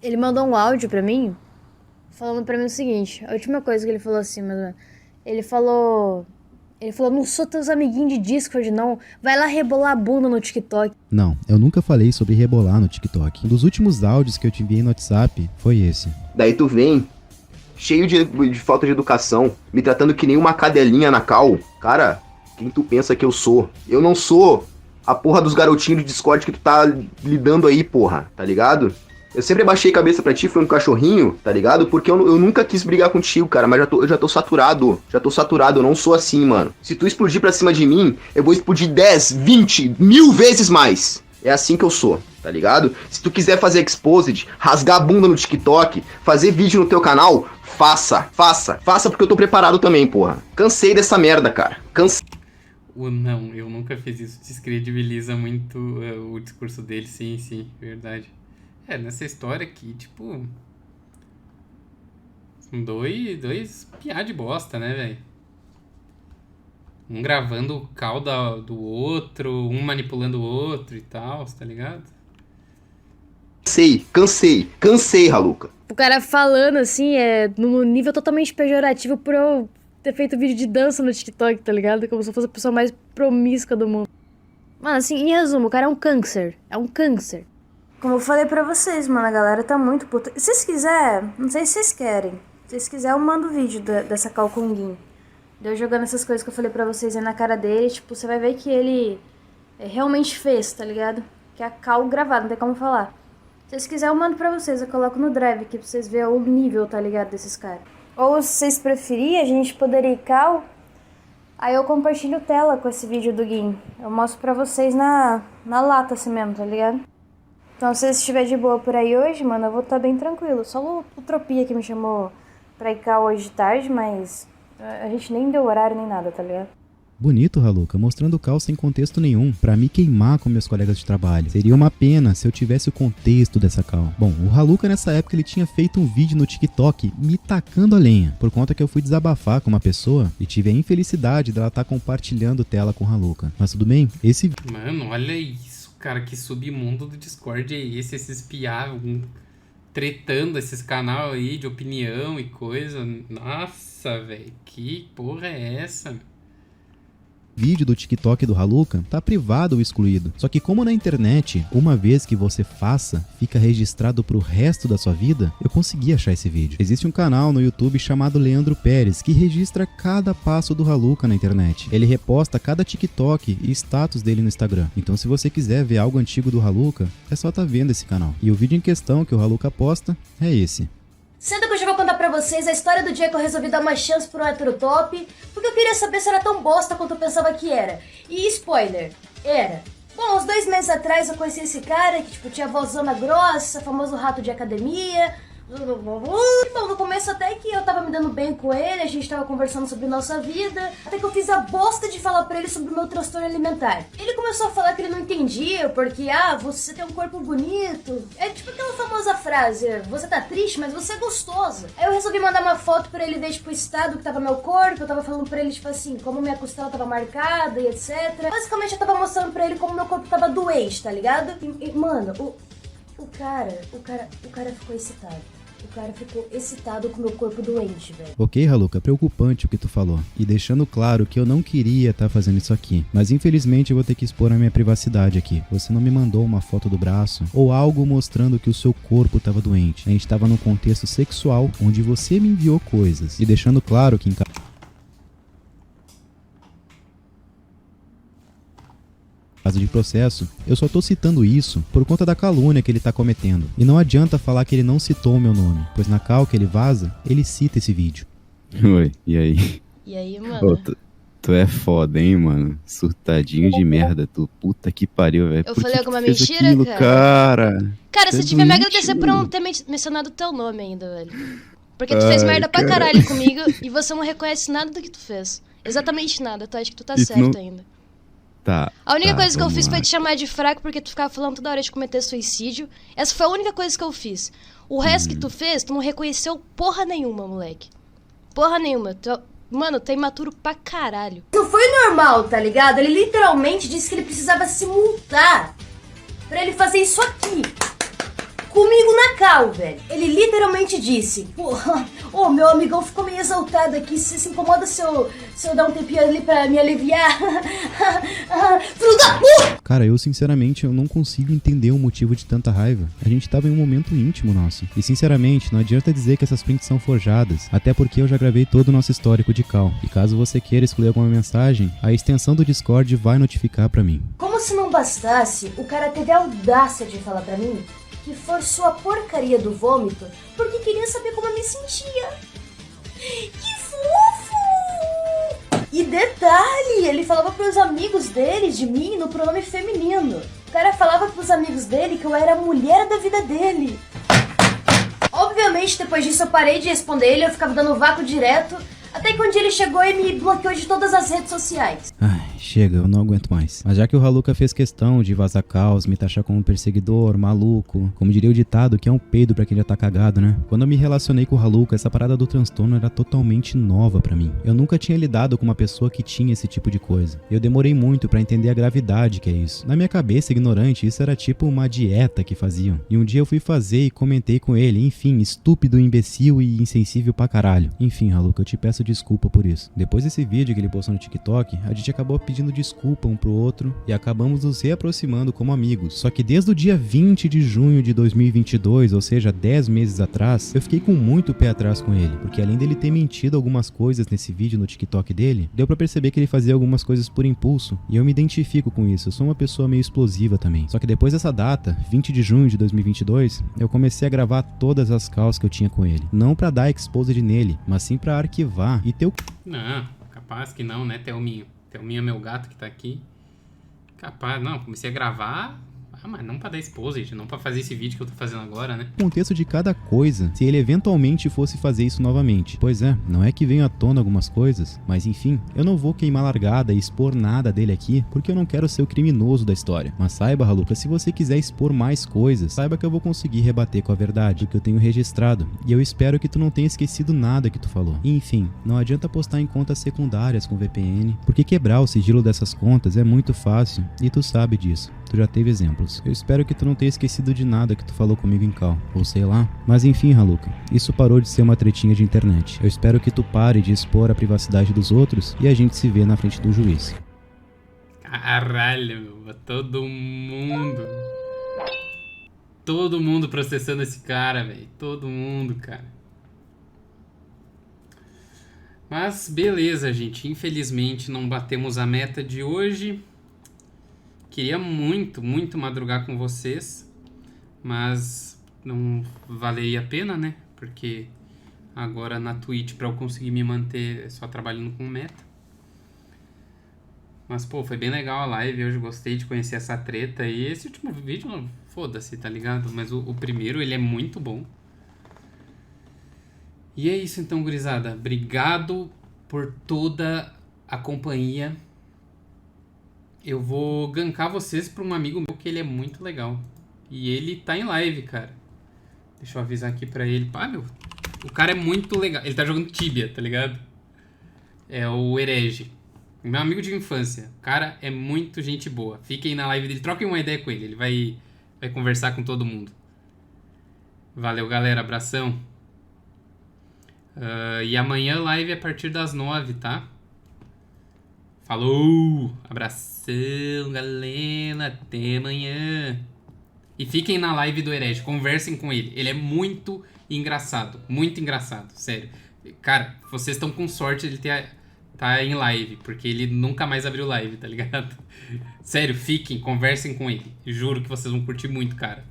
Ele mandou um áudio pra mim, falando pra mim o seguinte, a última coisa que ele falou assim, mas ele falou, não sou teus amiguinhos de Discord, não, vai lá rebolar a bunda no TikTok. Não, eu nunca falei sobre rebolar no TikTok. Um dos últimos áudios que eu te enviei no WhatsApp foi esse. Daí tu vem, cheio de falta de educação, me tratando que nem uma cadelinha na cal. Cara... Quem tu pensa que eu sou? Eu não sou a porra dos garotinhos do Discord que tu tá lidando aí, porra, tá ligado? Eu sempre baixei cabeça pra ti, fui um cachorrinho, tá ligado? Porque eu nunca quis brigar contigo, cara, mas eu já tô saturado, eu não sou assim, mano. Se tu explodir pra cima de mim, eu vou explodir 10, 20, 1000 vezes mais. É assim que eu sou, tá ligado? Se tu quiser fazer exposed, rasgar a bunda no TikTok, fazer vídeo no teu canal, faça porque eu tô preparado também, porra. Cansei dessa merda, cara, cansei. Não, eu nunca fiz isso. Descredibiliza muito o discurso dele, sim, verdade. Nessa história aqui, tipo... São dois piá de bosta, né, velho? Um gravando o cal do outro, um manipulando o outro e tal, tá ligado? Cansei, Haluka. O cara falando, assim, num nível totalmente pejorativo por eu... ter feito vídeo de dança no TikTok, tá ligado? Como se eu fosse a pessoa mais promíscua do mundo. Mano, assim, em resumo, o cara é um câncer. Como eu falei pra vocês, mano, a galera tá muito puta. Se vocês quiserem, não sei se vocês querem. Se vocês quiserem, eu mando o vídeo dessa cal com o Gui. Deu jogando essas coisas que eu falei pra vocês aí na cara dele. Tipo, você vai ver que ele realmente fez, tá ligado? Que é a cal gravada, não tem como falar. Se vocês quiserem, eu mando pra vocês. Eu coloco no drive aqui pra vocês verem o nível, tá ligado, desses caras. Ou se vocês preferirem, a gente poderia ir cal. Aí eu compartilho tela com esse vídeo do Gui. Eu mostro pra vocês na lata assim mesmo, tá ligado? Então se vocês estiverem de boa por aí hoje, mano, eu vou estar bem tranquilo. Só o Tropia que me chamou pra ir cal hoje de tarde, mas a gente nem deu horário nem nada, tá ligado? Bonito, Haluka, mostrando o cal sem contexto nenhum, pra me queimar com meus colegas de trabalho. Seria uma pena se eu tivesse o contexto dessa cal. Bom, o Haluka nessa época ele tinha feito um vídeo no TikTok me tacando a lenha, por conta que eu fui desabafar com uma pessoa e tive a infelicidade dela estar compartilhando tela com o Haluka. Mas tudo bem, esse... Mano, olha isso, cara, que submundo do Discord é esse, esses piá, tretando esses canal aí de opinião e coisa. Nossa, velho, que porra é essa, meu? Vídeo do TikTok do Haluka tá privado ou excluído. Só que como na internet, uma vez que você faça, fica registrado pro resto da sua vida, eu consegui achar esse vídeo. Existe um canal no YouTube chamado Leandro Pérez, que registra cada passo do Haluka na internet. Ele reposta cada TikTok e status dele no Instagram. Então se você quiser ver algo antigo do Haluka, é só tá vendo esse canal. E o vídeo em questão que o Haluka posta é esse. Sendo que eu já vou contar pra vocês a história do dia que eu resolvi dar uma chance pro hétero top, porque eu queria saber se era tão bosta quanto eu pensava que era. E spoiler, era. Bom, uns 2 meses atrás eu conheci esse cara que, tipo, tinha vozona grossa, famoso rato de academia. Bom, no começo até que eu tava me dando bem com ele, a gente tava conversando sobre nossa vida, até que eu fiz a bosta de falar pra ele sobre o meu transtorno alimentar. Ele começou a falar que ele não entendia, porque, você tem um corpo bonito. É tipo aquela famosa frase, você tá triste, mas você é gostosa. Aí eu resolvi mandar uma foto pra ele ver, tipo, o estado que tava meu corpo, eu tava falando pra ele, tipo assim, como minha costela tava marcada e etc. Basicamente eu tava mostrando pra ele como meu corpo tava doente, tá ligado? E mano, o cara ficou excitado. O cara ficou excitado com o meu corpo doente, velho. Ok, Haluka, preocupante o que tu falou. E deixando claro que eu não queria estar fazendo isso aqui. Mas infelizmente eu vou ter que expor a minha privacidade aqui. Você não me mandou uma foto do braço ou algo mostrando que o seu corpo estava doente. A gente estava num contexto sexual onde você me enviou coisas. E deixando claro que em caso de processo, eu só tô citando isso por conta da calúnia que ele tá cometendo. E não adianta falar que ele não citou o meu nome, pois na cal que ele vaza, ele cita esse vídeo. Oi, e aí? E aí, mano? Tu é foda, hein, mano? Surtadinho de merda, tu. Puta que pariu, velho. Eu falei alguma mentira, aquilo, cara? Cara, você devia me agradecer por não ter mencionado o teu nome ainda, velho. Porque tu fez merda pra caralho comigo e você não reconhece nada do que tu fez. Exatamente nada, tu acha que tu tá certo ainda. Tá. A única coisa que eu fiz foi te chamar de fraco porque tu ficava falando toda hora de cometer suicídio. Essa foi a única coisa que eu fiz. O resto que tu fez, tu não reconheceu porra nenhuma, moleque. Porra nenhuma. Mano, tu é imaturo pra caralho. Não foi normal, tá ligado? Ele literalmente disse que ele precisava se multar pra ele fazer isso aqui. Comigo na cal, velho. Ele literalmente disse: porra, meu amigão ficou meio exaltado aqui. Se incomoda se eu dar um tempinho ali pra me aliviar? Filho da puta! Cara, eu sinceramente eu não consigo entender o motivo de tanta raiva. A gente tava em um momento íntimo nosso. E sinceramente, não adianta dizer que essas prints são forjadas. Até porque eu já gravei todo o nosso histórico de cal. E caso você queira excluir alguma mensagem, a extensão do Discord vai notificar pra mim. Como se não bastasse, o cara teve a audácia de falar pra mim que forçou a porcaria do vômito porque queria saber como eu me sentia. Que fofo! E detalhe, ele falava pros amigos dele de mim no pronome feminino. O cara falava pros amigos dele que eu era a mulher da vida dele. Obviamente, depois disso eu parei de responder ele, eu ficava dando vácuo direto, até que um dia ele chegou e me bloqueou de todas as redes sociais. Ai, chega, eu não aguento mais. Mas já que o Haluka fez questão de vazar caos, me taxar como perseguidor, maluco, como diria o ditado, que é um peido pra quem já tá cagado, né? Quando eu me relacionei com o Haluka, essa parada do transtorno era totalmente nova pra mim. Eu nunca tinha lidado com uma pessoa que tinha esse tipo de coisa. Eu demorei muito pra entender a gravidade que é isso. Na minha cabeça, ignorante, isso era tipo uma dieta que faziam. E um dia eu fui fazer e comentei com ele, enfim, estúpido, imbecil e insensível pra caralho. Enfim, Haluka, eu te peço desculpa por isso. Depois desse vídeo que ele postou no TikTok, a gente acabou pedindo desculpa um pro outro e acabamos nos reaproximando como amigos. Só que desde o dia 20 de junho de 2022, ou seja, 10 meses atrás, eu fiquei com muito pé atrás com ele, porque além dele ter mentido algumas coisas nesse vídeo no TikTok dele, deu pra perceber que ele fazia algumas coisas por impulso, e eu me identifico com isso. Eu sou uma pessoa meio explosiva também. Só que depois dessa data, 20 de junho de 2022, eu comecei a gravar todas as calls que eu tinha com ele. Não pra dar exposed nele, mas sim pra arquivar e ter o... Não, capaz que não, né, Thelminho? Thelminho é meu gato que tá aqui. Capaz, não, comecei a gravar... mas não pra dar exposed, não pra fazer esse vídeo que eu tô fazendo agora, né? Contexto de cada coisa, se ele eventualmente fosse fazer isso novamente. Pois é, não é que venham à tona algumas coisas, mas enfim, eu não vou queimar largada e expor nada dele aqui, porque eu não quero ser o criminoso da história. Mas saiba, Haluka, se você quiser expor mais coisas, saiba que eu vou conseguir rebater com a verdade, o que eu tenho registrado. E eu espero que tu não tenha esquecido nada que tu falou. E, enfim, não adianta postar em contas secundárias com VPN, porque quebrar o sigilo dessas contas é muito fácil, e tu sabe disso. Tu já teve exemplos. Eu espero que tu não tenha esquecido de nada que tu falou comigo em cal, ou sei lá. Mas enfim, Haluka, isso parou de ser uma tretinha de internet. Eu espero que tu pare de expor a privacidade dos outros e a gente se vê na frente do juiz. Caralho, meu, todo mundo processando esse cara, velho. Todo mundo, cara. Mas beleza, gente. Infelizmente não batemos a meta de hoje. Queria muito, muito madrugar com vocês, mas não valia a pena, né? Porque agora na Twitch, pra eu conseguir me manter só trabalhando com meta. Mas, pô, foi bem legal a live, hoje gostei de conhecer essa treta. E esse último vídeo, foda-se, tá ligado? Mas o primeiro, ele é muito bom. E é isso então, gurizada. Obrigado por toda a companhia. Eu vou gankar vocês pra um amigo meu que ele é muito legal. E ele tá em live, cara. Deixa eu avisar aqui pra ele. Ah, meu, o cara é muito legal. Ele tá jogando Tibia, tá ligado? É o Herege. Meu amigo de infância. O cara é muito gente boa. Fiquem na live dele, troquem uma ideia com ele. Ele vai conversar com todo mundo. Valeu, galera. Abração. E amanhã live a partir das 9, tá? Falou! Abração, galera! Até amanhã! E fiquem na live do Herege, conversem com ele. Ele é muito engraçado, sério. Cara, vocês estão com sorte de ele tá em live, porque ele nunca mais abriu live, tá ligado? Sério, fiquem, conversem com ele. Juro que vocês vão curtir muito, cara.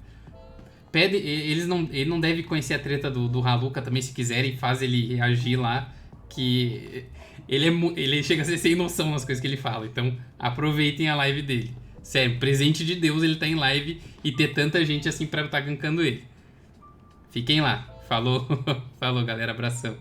Ele não deve conhecer a treta do Haluka também, se quiserem, faz ele reagir lá, que ele chega a ser sem noção nas coisas que ele fala. Então, aproveitem a live dele. Sério, presente de Deus ele tá em live e ter tanta gente assim pra tá gankando ele. Fiquem lá. Falou, falou galera, abração.